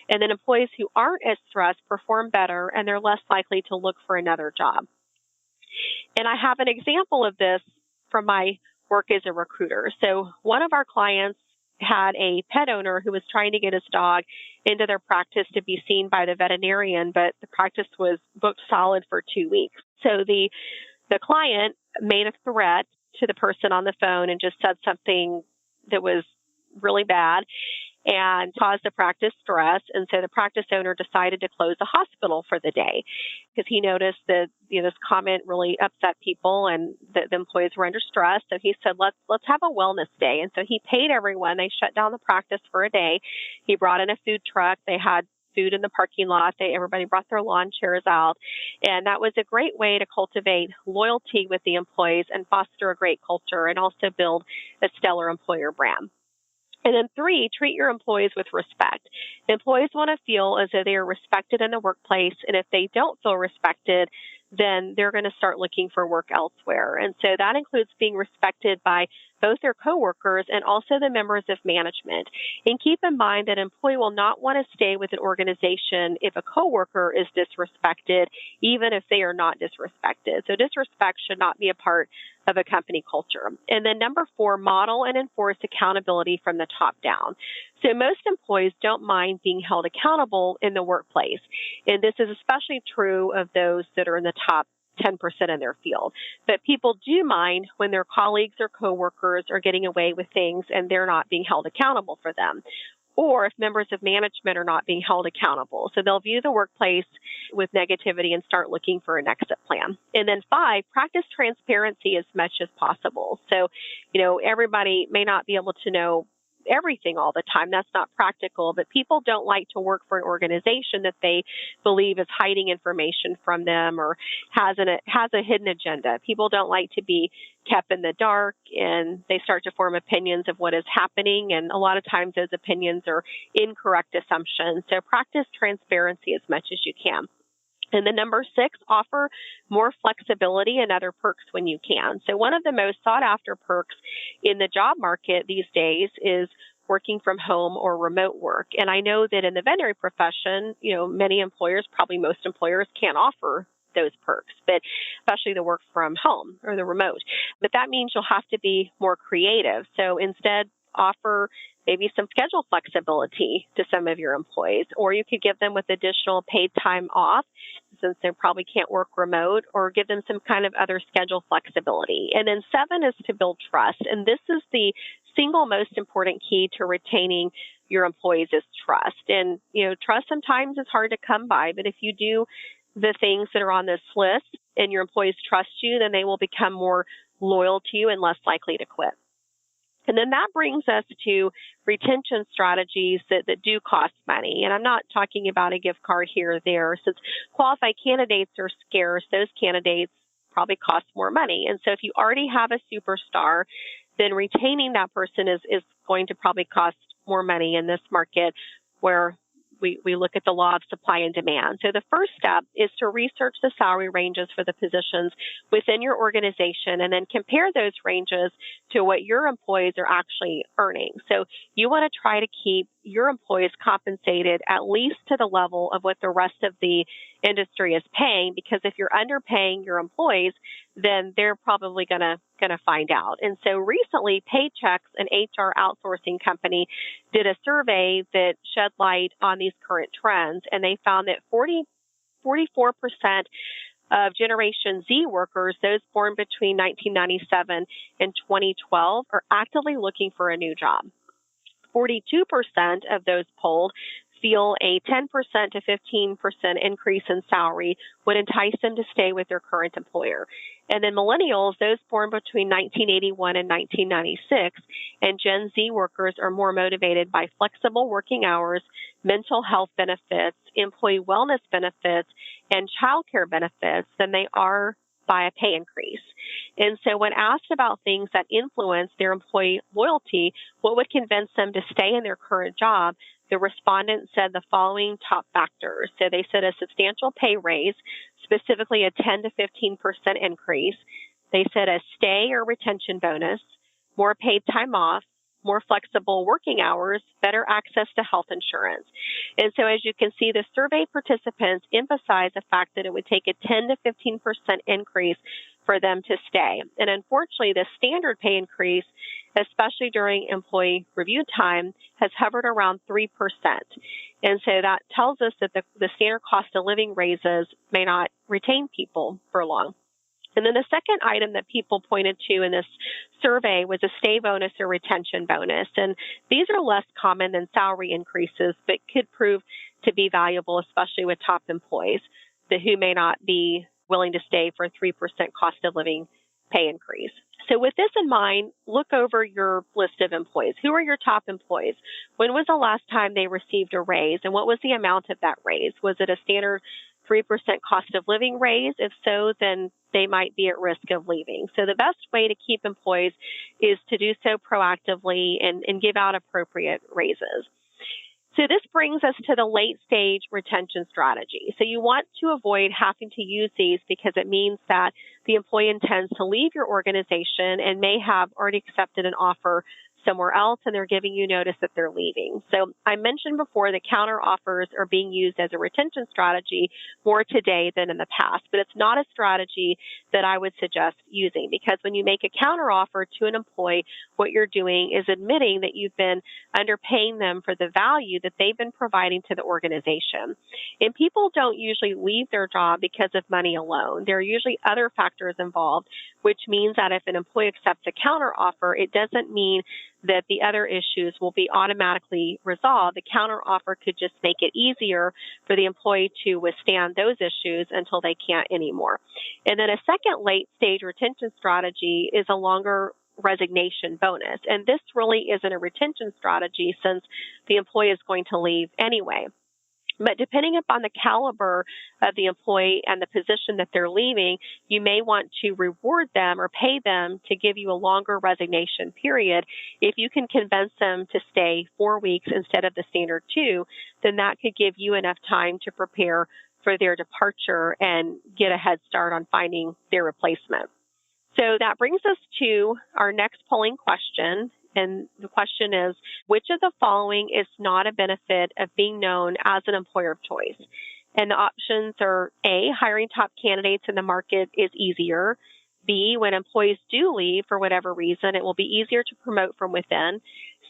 And then employees who aren't as stressed perform better, and they're less likely to look for another job. And I have an example of this from my work as a recruiter. So one of our clients had a pet owner who was trying to get his dog into their practice to be seen by the veterinarian, but the practice was booked solid for 2 weeks. So the client made a threat to the person on the phone and just said something that was really bad and caused the practice stress. And so the practice owner decided to close the hospital for the day because he noticed that this comment really upset people and the employees were under stress. So he said, let's have a wellness day. And so he paid everyone. They shut down the practice for a day. He brought in a food truck. They had food in the parking lot. Everybody brought their lawn chairs out. And that was a great way to cultivate loyalty with the employees and foster a great culture and also build a stellar employer brand. And then 3, treat your employees with respect. Employees want to feel as though they are respected in the workplace. And if they don't feel respected, then they're going to start looking for work elsewhere. And so that includes being respected by both their coworkers and also the members of management. And keep in mind that an employee will not want to stay with an organization if a coworker is disrespected, even if they are not disrespected. So disrespect should not be a part of a company culture. And then number 4, model and enforce accountability from the top down. So most employees don't mind being held accountable in the workplace. And this is especially true of those that are in the top 10% in their field. But people do mind when their colleagues or coworkers are getting away with things and they're not being held accountable for them, or if members of management are not being held accountable. So they'll view the workplace with negativity and start looking for an exit plan. And then 5, practice transparency as much as possible. So, everybody may not be able to know everything all the time. That's not practical, but people don't like to work for an organization that they believe is hiding information from them or has a hidden agenda. People don't like to be kept in the dark, and they start to form opinions of what is happening, and a lot of times those opinions are incorrect assumptions. So practice transparency as much as you can. And then number 6, offer more flexibility and other perks when you can. So one of the most sought after perks in the job market these days is working from home or remote work. And I know that in the veterinary profession, many employers, probably most employers, can't offer those perks, but especially the work from home or the remote. But that means you'll have to be more creative. So instead, offer maybe some schedule flexibility to some of your employees, or you could give them with additional paid time off since they probably can't work remote, or give them some kind of other schedule flexibility. And then 7 is to build trust. And this is the single most important key to retaining your employees is trust. And, trust sometimes is hard to come by, but if you do the things that are on this list and your employees trust you, then they will become more loyal to you and less likely to quit. And then that brings us to retention strategies that do cost money. And I'm not talking about a gift card here or there. Since qualified candidates are scarce, those candidates probably cost more money. And so if you already have a superstar, then retaining that person is going to probably cost more money in this market where we look at the law of supply and demand. So the first step is to research the salary ranges for the positions within your organization and then compare those ranges to what your employees are actually earning. So you want to try to keep your employees compensated at least to the level of what the rest of the industry is paying, because if you're underpaying your employees, then they're probably going to find out. And so recently, Paychex, an HR outsourcing company, did a survey that shed light on these current trends, and they found that 44% of Generation Z workers, those born between 1997 and 2012, are actively looking for a new job. 42% of those polled feel a 10% to 15% increase in salary would entice them to stay with their current employer. And then millennials, those born between 1981 and 1996, and Gen Z workers are more motivated by flexible working hours, mental health benefits, employee wellness benefits, and childcare benefits than they are by a pay increase. And so when asked about things that influence their employee loyalty, what would convince them to stay in their current job, the respondents said the following top factors. So they said a substantial pay raise, specifically a 10 to 15% increase. They said a stay or retention bonus, more paid time off, more flexible working hours, better access to health insurance. And so as you can see, the survey participants emphasize the fact that it would take a 10 to 15% increase for them to stay. And unfortunately, the standard pay increase, especially during employee review time, has hovered around 3%. And so that tells us that the standard cost of living raises may not retain people for long. And then the second item that people pointed to in this survey was a stay bonus or retention bonus. And these are less common than salary increases, but could prove to be valuable, especially with top employees who may not be willing to stay for a 3% cost of living pay increase. So with this in mind, look over your list of employees. Who are your top employees? When was the last time they received a raise, and what was the amount of that raise? Was it a standard 3% cost of living raise? If so, then they might be at risk of leaving. So the best way to keep employees is to do so proactively and give out appropriate raises. So this brings us to the late stage retention strategy. So you want to avoid having to use these because it means that the employee intends to leave your organization and may have already accepted an offer somewhere else, and they're giving you notice that they're leaving. So I mentioned before that counter offers are being used as a retention strategy more today than in the past, but it's not a strategy that I would suggest using, because when you make a counter offer to an employee, what you're doing is admitting that you've been underpaying them for the value that they've been providing to the organization. And people don't usually leave their job because of money alone. There are usually other factors involved, which means that if an employee accepts a counter offer, it doesn't mean that the other issues will be automatically resolved. The counter offer could just make it easier for the employee to withstand those issues until they can't anymore. And then a second late stage retention strategy is a longer resignation bonus. And this really isn't a retention strategy since the employee is going to leave anyway. But depending upon the caliber of the employee and the position that they're leaving, you may want to reward them or pay them to give you a longer resignation period. If you can convince them to stay 4 weeks instead of the standard 2, then that could give you enough time to prepare for their departure and get a head start on finding their replacement. So that brings us to our next polling question. And the question is, which of the following is not a benefit of being known as an employer of choice? And the options are A, hiring top candidates in the market is easier. B, when employees do leave for whatever reason, it will be easier to promote from within.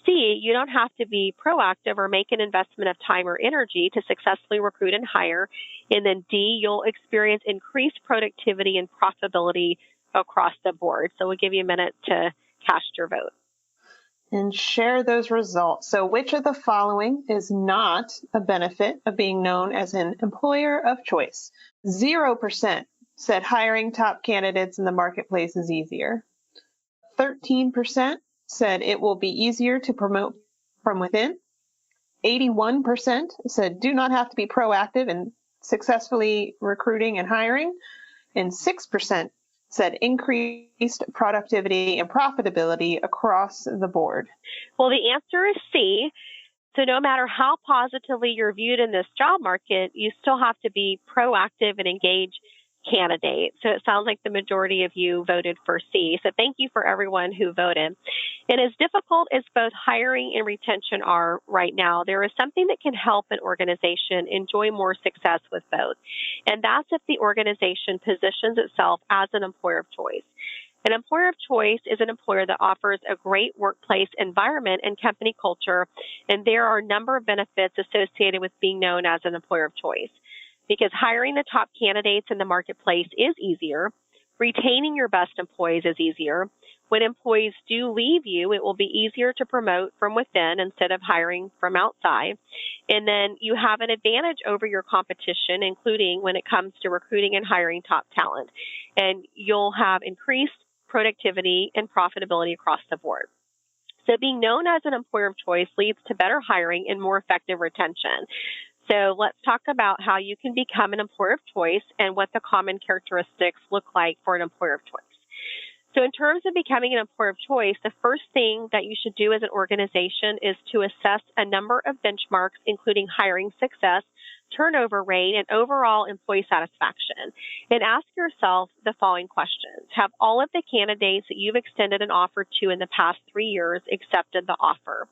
C, you don't have to be proactive or make an investment of time or energy to successfully recruit and hire. And then D, you'll experience increased productivity and profitability across the board. So we'll give you a minute to cast your vote. And share those results. So which of the following is not a benefit of being known as an employer of choice? 0% said hiring top candidates in the marketplace is easier. 13% said it will be easier to promote from within. 81% said do not have to be proactive in successfully recruiting and hiring. And 6% said increased productivity and profitability across the board. Well, the answer is C. So no matter how positively you're viewed in this job market, you still have to be proactive and engage candidates. So it sounds like the majority of you voted for C. So thank you for everyone who voted. And as difficult as both hiring and retention are right now, there is something that can help an organization enjoy more success with both. And that's if the organization positions itself as an employer of choice. An employer of choice is an employer that offers a great workplace environment and company culture, and there are a number of benefits associated with being known as an employer of choice. Because hiring the top candidates in the marketplace is easier, retaining your best employees is easier, When employees do leave you, it will be easier to promote from within instead of hiring from outside. And then you have an advantage over your competition, including when it comes to recruiting and hiring top talent. And you'll have increased productivity and profitability across the board. So being known as an employer of choice leads to better hiring and more effective retention. So let's talk about how you can become an employer of choice and what the common characteristics look like for an employer of choice. So in terms of becoming an employer of choice, the first thing that you should do as an organization is to assess a number of benchmarks, including hiring success, turnover rate, and overall employee satisfaction. And ask yourself the following questions. Have all of the candidates that you've extended an offer to in the past 3 years accepted the offer?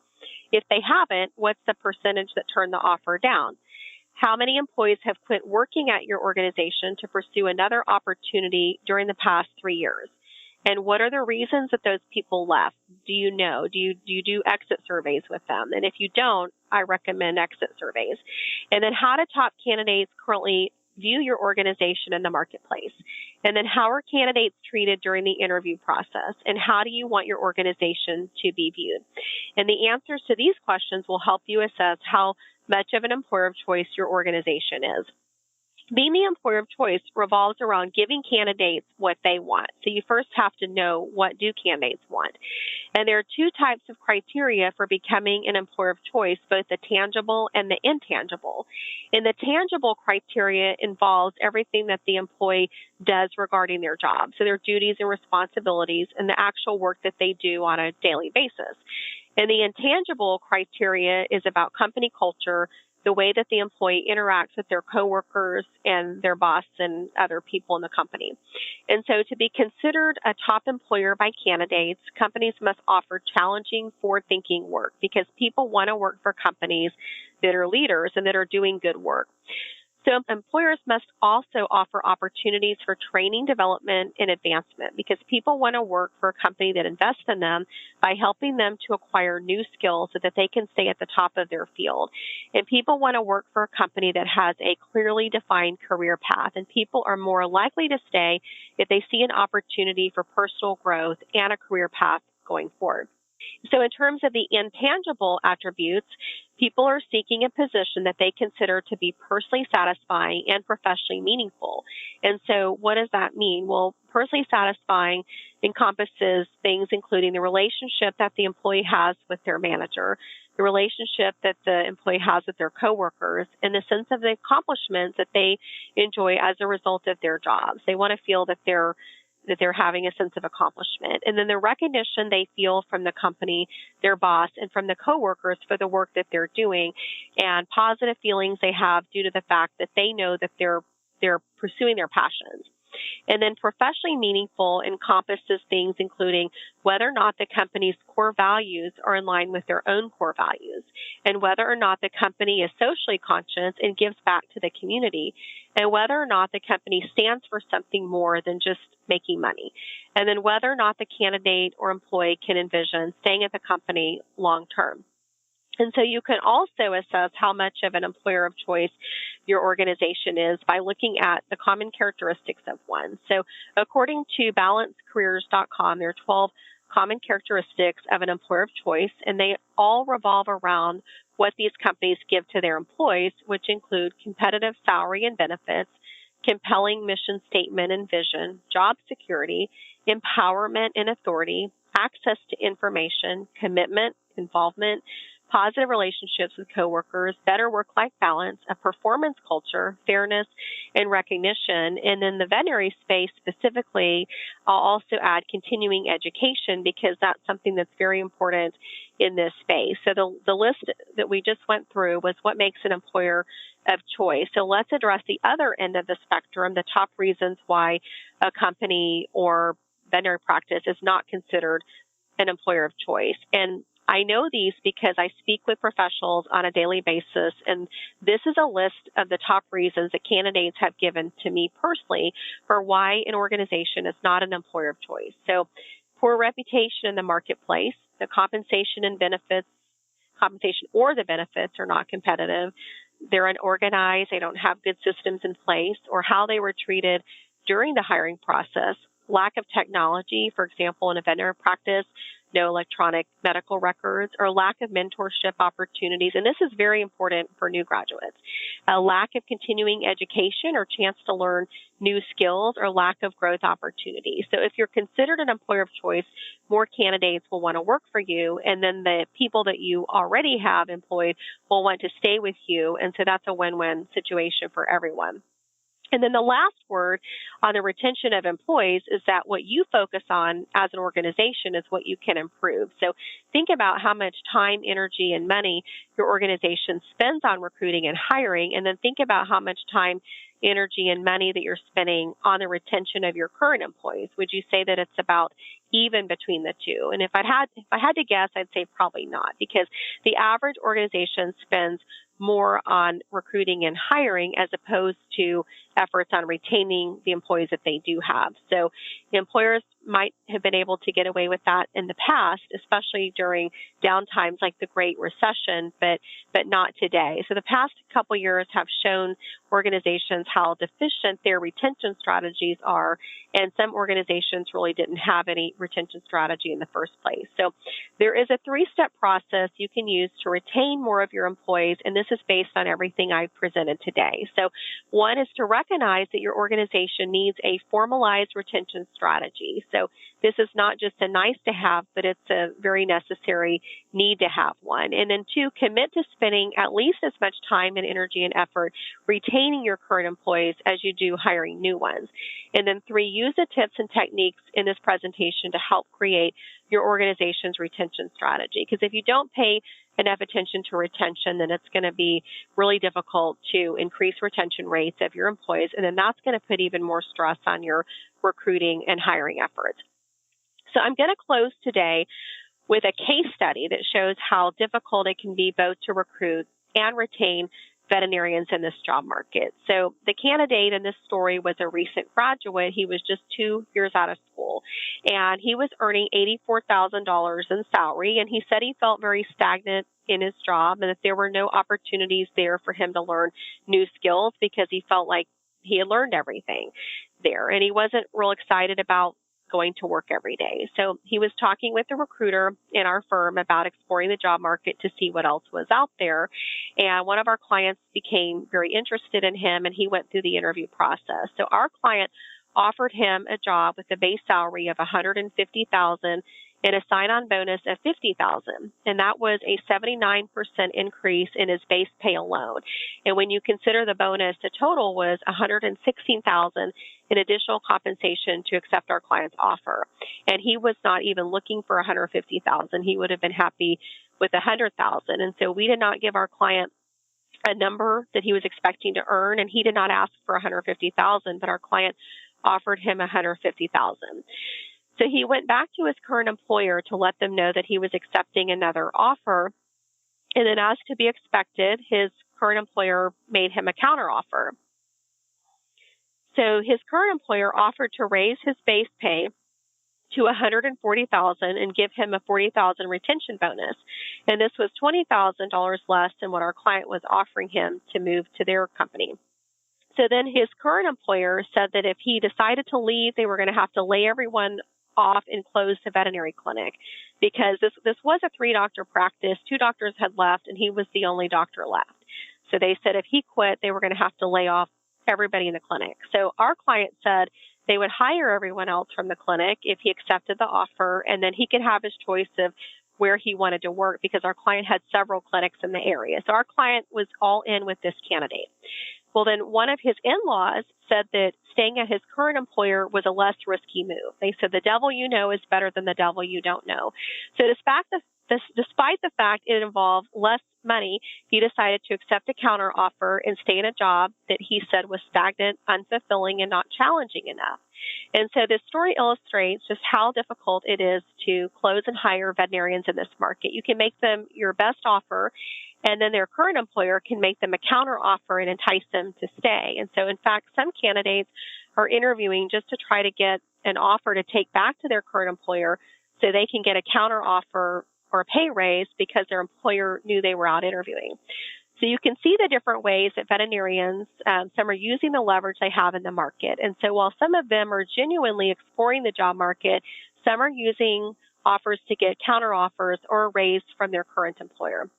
If they haven't, what's the percentage that turned the offer down? How many employees have quit working at your organization to pursue another opportunity during the past 3 years? And what are the reasons that those people left? Do you know? Do you do exit surveys with them? And if you don't, I recommend exit surveys. And then how do top candidates currently view your organization in the marketplace? And then how are candidates treated during the interview process? And how do you want your organization to be viewed? And the answers to these questions will help you assess how much of an employer of choice your organization is. Being the employer of choice revolves around giving candidates what they want. So you first have to know, what do candidates want? And there are two types of criteria for becoming an employer of choice, both the tangible and the intangible. And the tangible criteria involves everything that the employee does regarding their job, so their duties and responsibilities and the actual work that they do on a daily basis. And the intangible criteria is about company culture, the way that the employee interacts with their coworkers and their boss and other people in the company. And so to be considered a top employer by candidates, companies must offer challenging, forward-thinking work because people want to work for companies that are leaders and that are doing good work. So employers must also offer opportunities for training, development, and advancement because people want to work for a company that invests in them by helping them to acquire new skills so that they can stay at the top of their field. And people want to work for a company that has a clearly defined career path. And people are more likely to stay if they see an opportunity for personal growth and a career path going forward. So in terms of the intangible attributes, people are seeking a position that they consider to be personally satisfying and professionally meaningful. And so what does that mean? Well, personally satisfying encompasses things including the relationship that the employee has with their manager, the relationship that the employee has with their coworkers, and the sense of the accomplishments that they enjoy as a result of their jobs. They want to feel that they're having a sense of accomplishment. And then the recognition they feel from the company, their boss, and from the coworkers for the work that they're doing, and positive feelings they have due to the fact that they know that they're pursuing their passions. And then professionally meaningful encompasses things including whether or not the company's core values are in line with their own core values, and whether or not the company is socially conscious and gives back to the community, and whether or not the company stands for something more than just making money, and then whether or not the candidate or employee can envision staying at the company long term. And so you can also assess how much of an employer of choice your organization is by looking at the common characteristics of one. So according to balancecareers.com, there are 12 common characteristics of an employer of choice, and they all revolve around what these companies give to their employees, which include competitive salary and benefits, compelling mission statement and vision, job security, empowerment and authority, access to information, commitment, involvement, positive relationships with coworkers, better work-life balance, a performance culture, fairness, and recognition. And in the veterinary space specifically, I'll also add continuing education because that's something that's very important in this space. So the list that we just went through was what makes an employer of choice. So let's address the other end of the spectrum, the top reasons why a company or veterinary practice is not considered an employer of choice. And I know these because I speak with professionals on a daily basis, and this is a list of the top reasons that candidates have given to me personally for why an organization is not an employer of choice. So poor reputation in the marketplace, the compensation or the benefits are not competitive, they're unorganized, they don't have good systems in place, or how they were treated during the hiring process, lack of technology, for example, in a veterinary practice, no electronic medical records, or lack of mentorship opportunities. And this is very important for new graduates. A lack of continuing education or chance to learn new skills, or lack of growth opportunities. So if you're considered an employer of choice, more candidates will want to work for you, and then the people that you already have employed will want to stay with you. And so that's a win-win situation for everyone. And then the last word on the retention of employees is that what you focus on as an organization is what you can improve. So think about how much time, energy, and money your organization spends on recruiting and hiring, and then think about how much time, energy, and money that you're spending on the retention of your current employees. Would you say that it's about even between the two? And if I had to guess, I'd say probably not, because the average organization spends more on recruiting and hiring as opposed to efforts on retaining the employees that they do have. So the employers might have been able to get away with that in the past, especially during downtimes like the Great Recession, but not today. So the past couple years have shown organizations how deficient their retention strategies are, and some organizations really didn't have any retention strategy in the first place. So there is a 3-step process you can use to retain more of your employees, and this is based on everything I've presented today. So one is to recognize that your organization needs a formalized retention strategy. So this is not just a nice to have, but it's a very necessary need to have one. And then 2, commit to spending at least as much time and energy and effort retaining your current employees as you do hiring new ones. And then 3, use the tips and techniques in this presentation to help create your organization's retention strategy. Because if you don't pay enough attention to retention, then it's going to be really difficult to increase retention rates of your employees, and then that's going to put even more stress on your recruiting and hiring efforts. So I'm going to close today with a case study that shows how difficult it can be both to recruit and retain veterinarians in this job market. So the candidate in this story was a recent graduate. He was just 2 years out of school, and he was earning $84,000 in salary, and he said he felt very stagnant in his job and that there were no opportunities there for him to learn new skills because he felt like he had learned everything there, and he wasn't real excited about going to work every day. So he was talking with the recruiter in our firm about exploring the job market to see what else was out there. And one of our clients became very interested in him, and he went through the interview process. So our client offered him a job with a base salary of $150,000 and a sign-on bonus of $50,000, and that was a 79% increase in his base pay alone. And when you consider the bonus, the total was $116,000 in additional compensation to accept our client's offer. And he was not even looking for $150,000; he would have been happy with $100,000. And so we did not give our client a number that he was expecting to earn, and he did not ask for $150,000, but our client offered him $150,000. So he went back to his current employer to let them know that he was accepting another offer. And then, as to be expected, his current employer made him a counteroffer. So his current employer offered to raise his base pay to $140,000 and give him a $40,000 retention bonus. And this was $20,000 less than what our client was offering him to move to their company. So then his current employer said that if he decided to leave, they were going to have to lay everyone off and close the veterinary clinic, because this was a 3-doctor practice. 2 doctors had left, and he was the only doctor left. So they said if he quit, they were going to have to lay off everybody in the clinic. So our client said they would hire everyone else from the clinic if he accepted the offer, and then he could have his choice of where he wanted to work, because our client had several clinics in the area. So our client was all in with this candidate. Well, then one of his in-laws said that staying at his current employer was a less risky move. They said the devil you know is better than the devil you don't know. So despite the fact it involved less money, he decided to accept a counteroffer and stay in a job that he said was stagnant, unfulfilling, and not challenging enough. And so this story illustrates just how difficult it is to close and hire veterinarians in this market. You can make them your best offer, and then their current employer can make them a counteroffer and entice them to stay. And so, in fact, some candidates are interviewing just to try to get an offer to take back to their current employer so they can get a counteroffer or a pay raise because their employer knew they were out interviewing. So you can see the different ways that veterinarians, some are using the leverage they have in the market. And so while some of them are genuinely exploring the job market, some are using offers to get counteroffers or a raise from their current employer.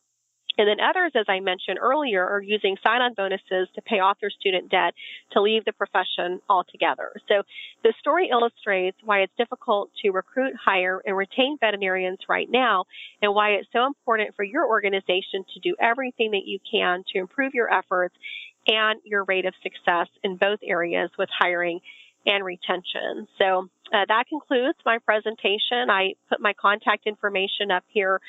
And then others, as I mentioned earlier, are using sign-on bonuses to pay off their student debt to leave the profession altogether. So the story illustrates why it's difficult to recruit, hire, and retain veterinarians right now, and why it's so important for your organization to do everything that you can to improve your efforts and your rate of success in both areas with hiring and retention. So that concludes my presentation. I put my contact information up here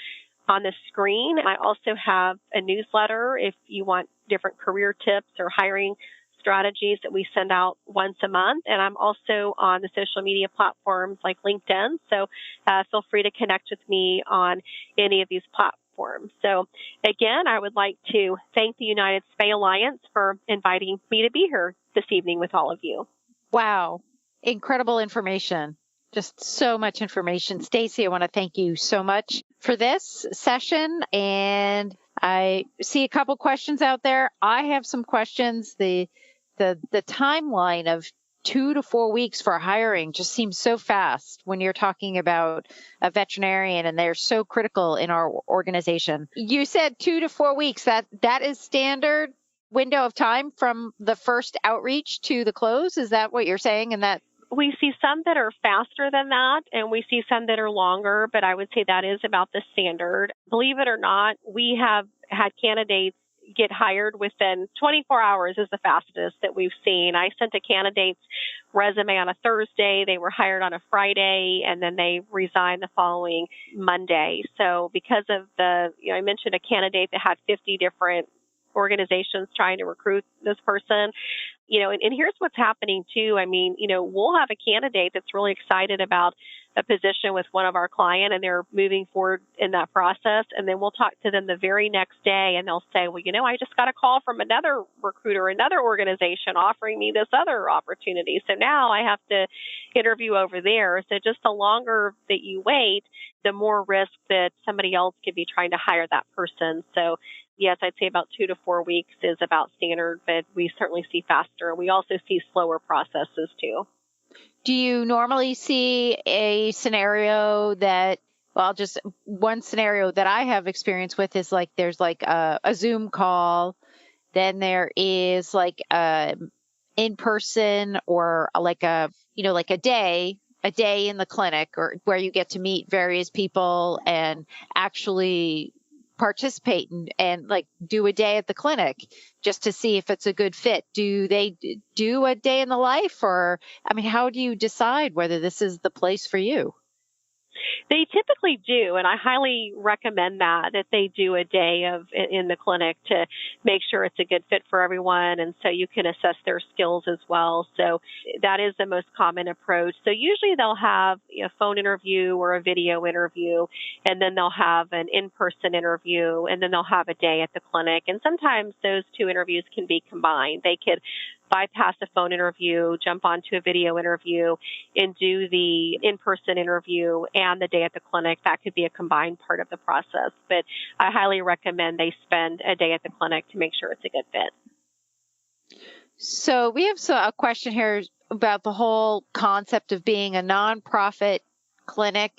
on the screen. I also have a newsletter if you want different career tips or hiring strategies that we send out once a month. And I'm also on the social media platforms like LinkedIn. So feel free to connect with me on any of these platforms. So again, I would like to thank the United Spay Alliance for inviting me to be here this evening with all of you. Wow. Incredible information. Just so much information. Stacy, I want to thank you so much for this session. And I see a couple questions out there. I have some questions. The timeline of 2 to 4 weeks for hiring just seems so fast when you're talking about a veterinarian, and they're so critical in our organization. You said 2 to 4 weeks. That is standard window of time from the first outreach to the close. Is that what you're saying? And that we see some that are faster than that, and we see some that are longer, but I would say that is about the standard. Believe it or not, we have had candidates get hired within 24 hours is the fastest that we've seen. I sent a candidate's resume on a Thursday. They were hired on a Friday, and then they resigned the following Monday. So because of I mentioned a candidate that had 50 different organizations trying to recruit this person. And here's what's happening too. I mean, we'll have a candidate that's really excited about a position with one of our client, and they're moving forward in that process. And then we'll talk to them the very next day, and they'll say, well, I just got a call from another recruiter, another organization offering me this other opportunity. So now I have to interview over there. So just the longer that you wait, the more risk that somebody else could be trying to hire that person. So yes, I'd say about 2 to 4 weeks is about standard, but we certainly see faster. We also see slower processes too. Do you normally see a scenario just one scenario that I have experience with is like there's like a Zoom call, then there is like a in-person or like a day in the clinic, or where you get to meet various people and actually participate and like do a day at the clinic just to see if it's a good fit. Do they do a day in the life, or, how do you decide whether this is the place for you? They typically do, and I highly recommend that they do a day in the clinic to make sure it's a good fit for everyone, and so you can assess their skills as well. So that is the most common approach. So usually they'll have a phone interview or a video interview, and then they'll have an in-person interview, and then they'll have a day at the clinic. And sometimes those two interviews can be combined. They could bypass a phone interview, jump onto a video interview, and do the in-person interview and the day at the clinic. That could be a combined part of the process. But I highly recommend they spend a day at the clinic to make sure it's a good fit. So we have a question here about the whole concept of being a nonprofit clinic,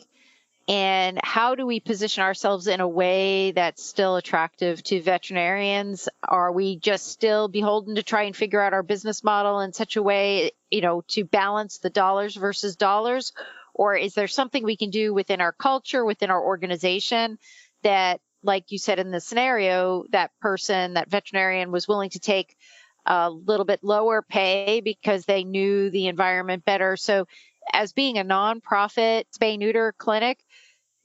and how do we position ourselves in a way that's still attractive to veterinarians? Are we just still beholden to try and figure out our business model in such a way, to balance the dollars versus dollars? Or is there something we can do within our culture, within our organization that, like you said in the scenario, that veterinarian was willing to take a little bit lower pay because they knew the environment better? So as being a nonprofit spay-neuter clinic,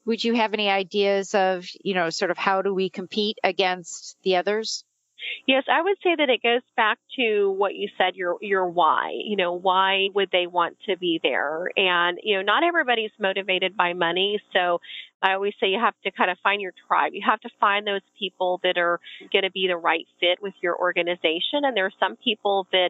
would you have any ideas of, sort of how do we compete against the others? Yes, I would say that it goes back to what you said, your why. Why would they want to be there? And, not everybody's motivated by money. So I always say you have to kind of find your tribe. You have to find those people that are going to be the right fit with your organization. And there are some people that,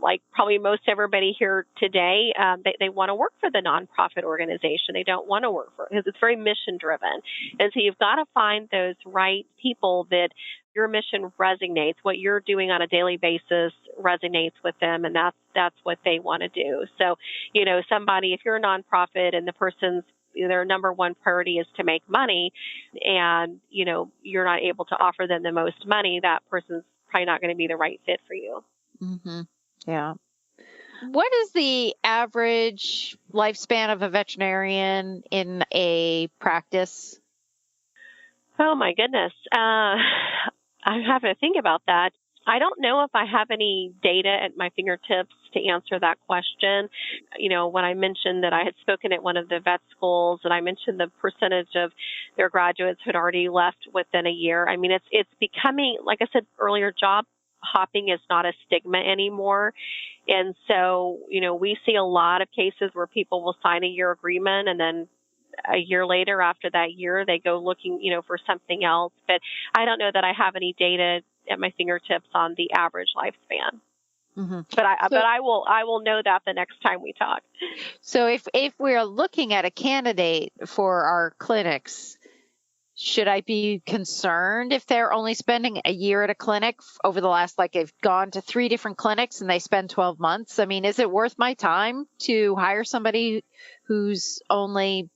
like probably most everybody here today, they want to work for the nonprofit organization. They don't want to work for it because it's very mission driven. And so you've got to find those right people that your mission resonates, what you're doing on a daily basis resonates with them, and that's what they want to do. So, somebody, if you're a nonprofit and the person's their number one priority is to make money, and you're not able to offer them the most money, that person's probably not going to be the right fit for you. Mm-hmm. Yeah. What is the average lifespan of a veterinarian in a practice? Oh my goodness. I have to think about that. I don't know if I have any data at my fingertips to answer that question. When I mentioned that I had spoken at one of the vet schools and I mentioned the percentage of their graduates who had already left within a year, I mean, it's becoming, like I said earlier, job hopping is not a stigma anymore. And so, we see a lot of cases where people will sign a year agreement and then a year later, after that year, they go looking, for something else. But I don't know that I have any data at my fingertips on the average lifespan. Mm-hmm. But I will know that the next time we talk. So if we're looking at a candidate for our clinics, should I be concerned if they're only spending a year at a clinic over the last, they've gone to 3 different clinics and they spend 12 months? I mean, is it worth my time to hire somebody who's only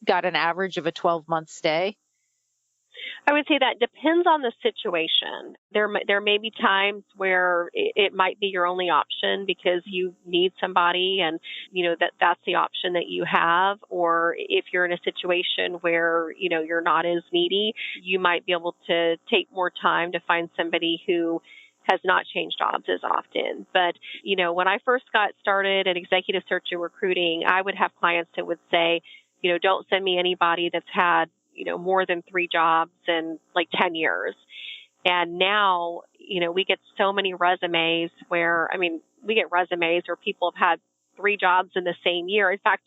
got an average of a 12-month stay? I would say that depends on the situation. There may be times where it might be your only option because you need somebody and, that's the option that you have. Or if you're in a situation where, you're not as needy, you might be able to take more time to find somebody who has not changed jobs as often. But, when I first got started at executive search and recruiting, I would have clients that would say, don't send me anybody that's had more than 3 jobs in 10 years. And now, we get so many resumes where people have had 3 jobs in the same year. In fact,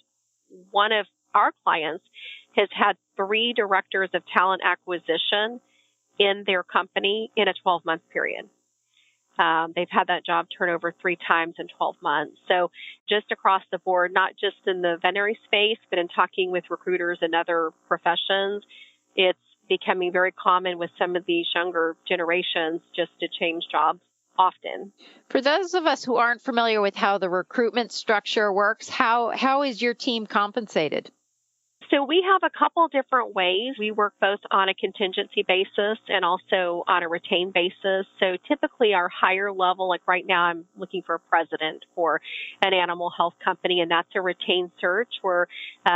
one of our clients has had 3 directors of talent acquisition in their company in a 12-month period. They've had that job turn over 3 times in 12 months. So just across the board, not just in the veterinary space, but in talking with recruiters and other professions, it's becoming very common with some of these younger generations just to change jobs often. For those of us who aren't familiar with how the recruitment structure works, how is your team compensated? So we have a couple different ways. We work both on a contingency basis and also on a retained basis. So typically our higher level, like right now I'm looking for a president for an animal health company, and that's a retained search where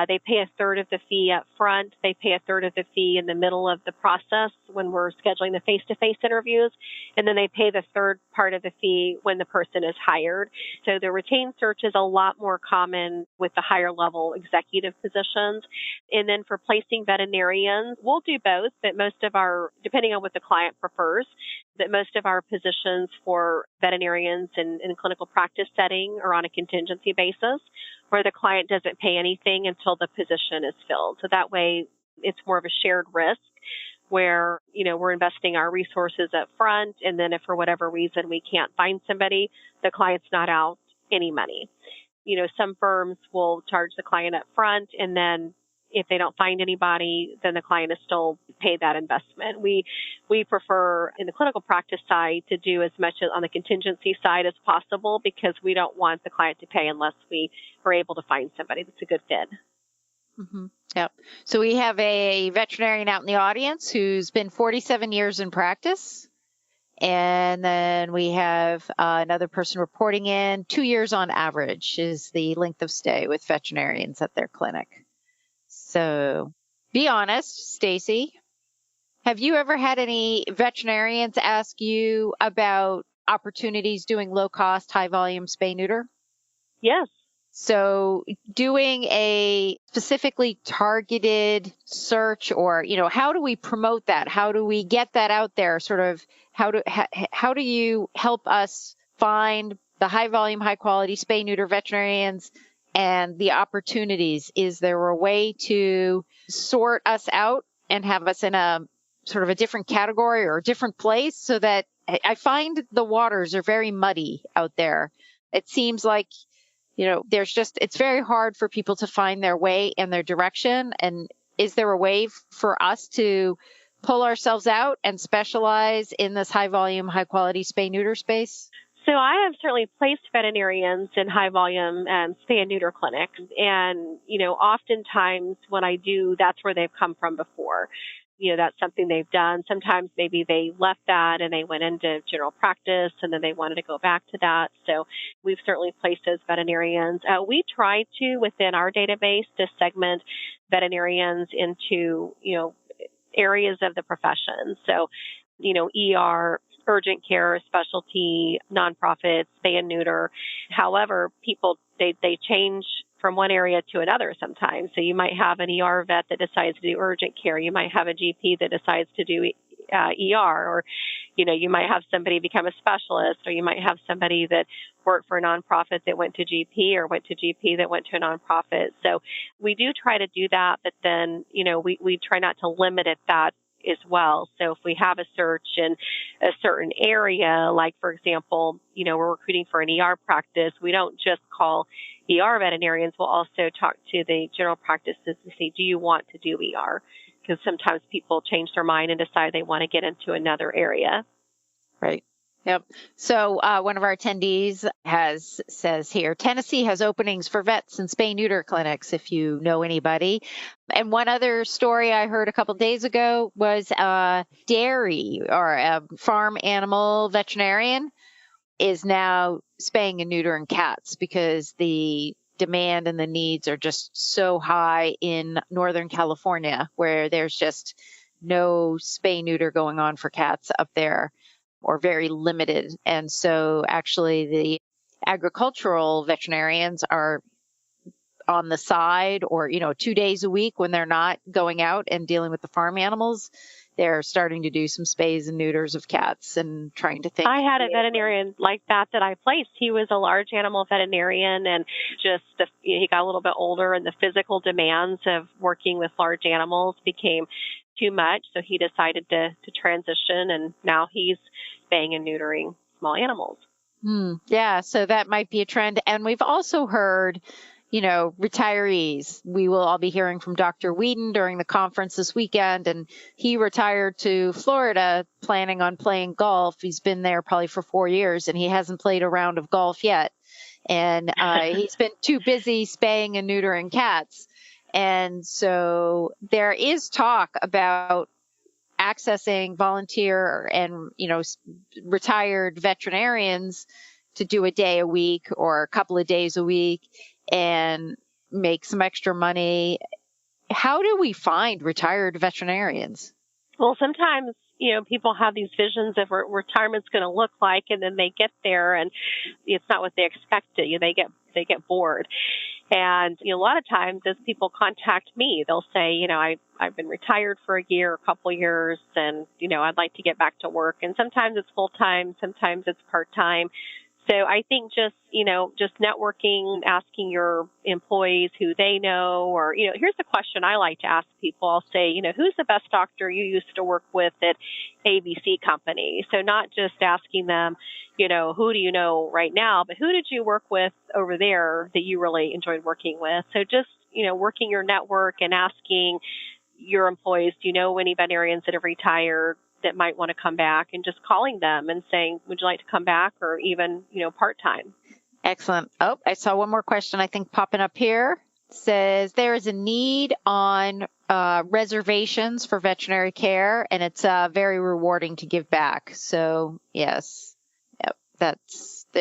they pay a third of the fee up front. They pay a third of the fee in the middle of the process when we're scheduling the face-to-face interviews, and then they pay the third part of the fee when the person is hired. So the retained search is a lot more common with the higher level executive positions. And then for placing veterinarians, we'll do both, but depending on what the client prefers, that most of our positions for veterinarians in clinical practice setting are on a contingency basis, where the client doesn't pay anything until the position is filled. So that way it's more of a shared risk where, we're investing our resources up front. And then if for whatever reason we can't find somebody, the client's not out any money. Some firms will charge the client up front, and then if they don't find anybody, then the client is still paid that investment. We prefer in the clinical practice side to do as much on the contingency side as possible because we don't want the client to pay unless we are able to find somebody that's a good fit. Mm-hmm. Yep. So we have a veterinarian out in the audience who's been 47 years in practice. And then we have another person reporting in 2 years on average is the length of stay with veterinarians at their clinic. So be honest, Stacy, have you ever had any veterinarians ask you about opportunities doing low cost, high volume spay neuter? Yes. So doing a specifically targeted search or, how do we promote that? How do we get that out there? Sort of how do you help us find the high volume, high quality spay neuter veterinarians and the opportunities. Is there a way to sort us out and have us in a sort of a different category or a different place, so that I find the waters are very muddy out there? It seems like, it's very hard for people to find their way and their direction. And is there a way for us to pull ourselves out and specialize in this high volume, high quality spay neuter space? So I have certainly placed veterinarians in high volume spay and neuter clinics. And, oftentimes when I do, that's where they've come from before. That's something they've done. Sometimes maybe they left that and they went into general practice and then they wanted to go back to that. So we've certainly placed those veterinarians. We try to, within our database, to segment veterinarians into, areas of the profession. So, ER, urgent care, specialty, nonprofits, spay and neuter. However, people, they change from one area to another sometimes. So you might have an ER vet that decides to do urgent care. You might have a GP that decides to do ER, or, you might have somebody become a specialist, or you might have somebody that worked for a nonprofit that went to GP, or went to GP that went to a nonprofit. So we do try to do that, but then, we try not to limit it that as well. So if we have a search in a certain area, like, for example, we're recruiting for an ER practice, we don't just call ER veterinarians. We'll also talk to the general practices to see, do you want to do ER? Because sometimes people change their mind and decide they want to get into another area. Right. Yep. So one of our attendees says here, Tennessee has openings for vets and spay neuter clinics, if you know anybody. And one other story I heard a couple of days ago was dairy or a farm animal veterinarian is now spaying and neutering cats because the demand and the needs are just so high in Northern California, where there's just no spay neuter going on for cats up there, or very limited. And so actually the agricultural veterinarians are on the side, or, 2 days a week when they're not going out and dealing with the farm animals, they're starting to do some spays and neuters of cats and trying to think. I had a veterinarian like that I placed. He was a large animal veterinarian, and just he got a little bit older, and the physical demands of working with large animals became too much. So he decided to transition, and now he's spaying and neutering small animals. Yeah, so that might be a trend. And we've also heard, retirees. We will all be hearing from Dr. Whedon during the conference this weekend, and he retired to Florida planning on playing golf. He's been there probably for 4 years, and he hasn't played a round of golf yet. And he's been too busy spaying and neutering cats. And so there is talk about accessing volunteer and, retired veterinarians to do a day a week or a couple of days a week and make some extra money. How do we find retired veterinarians? Well, sometimes, people have these visions of what retirement's going to look like, and then they get there and it's not what they expected. They get bored. And a lot of times as people contact me, they'll say, I've been retired for a year, a couple of years, and, I'd like to get back to work. And sometimes it's full-time, sometimes it's part-time. So I think just networking, asking your employees who they know, or, here's the question I like to ask people. I'll say, who's the best doctor you used to work with at ABC company? So not just asking them, who do you know right now, but who did you work with over there that you really enjoyed working with? So just, working your network and asking your employees, do you know any veterinarians that have retired that might want to come back, and just calling them and saying, would you like to come back, or even, part-time. Excellent. Oh, I saw one more question, I think, popping up here. It says there is a need on reservations for veterinary care, and it's very rewarding to give back. So yes, yep,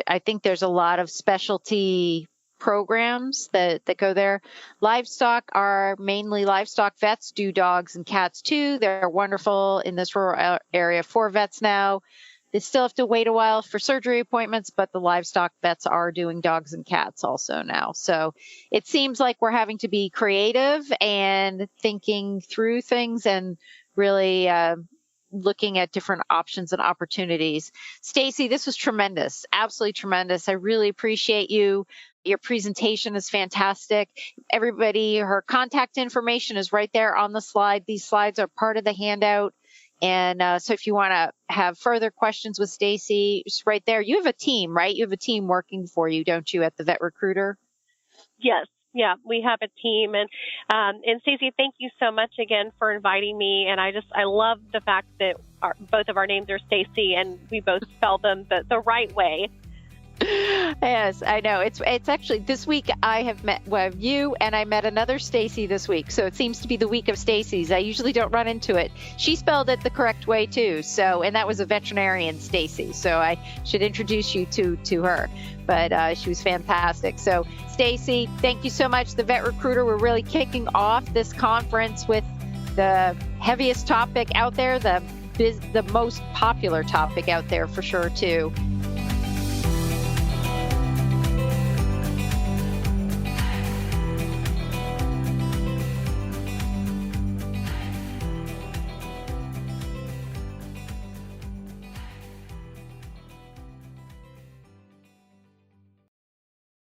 I think there's a lot of specialty programs that go there. Livestock are mainly livestock vets, do dogs and cats too. They're wonderful in this rural area for vets now. They still have to wait a while for surgery appointments, but the livestock vets are doing dogs and cats also now. So it seems like we're having to be creative and thinking through things and really looking at different options and opportunities. Stacy, this was tremendous, absolutely tremendous. I really appreciate you. Your presentation is fantastic. Everybody, her contact information is right there on the slide. These slides are part of the handout. And so if you want to have further questions with Stacy, it's right there. You have a team, right? You have a team working for you, don't you, at the Vet Recruiter? Yes. Yeah, we have a team. And Stacy, thank you so much again for inviting me. And I love the fact that both of our names are Stacy and we both spell them the right way. Yes, I know. It's actually this week I have met you and I met another Stacy this week. So it seems to be the week of Stacy's. I usually don't run into it. She spelled it the correct way too. So, and that was a veterinarian, Stacy. So I should introduce you to her. But she was fantastic. So Stacy, thank you so much. The Vet Recruiter, we're really kicking off this conference with the heaviest topic out there, the most popular topic out there for sure too.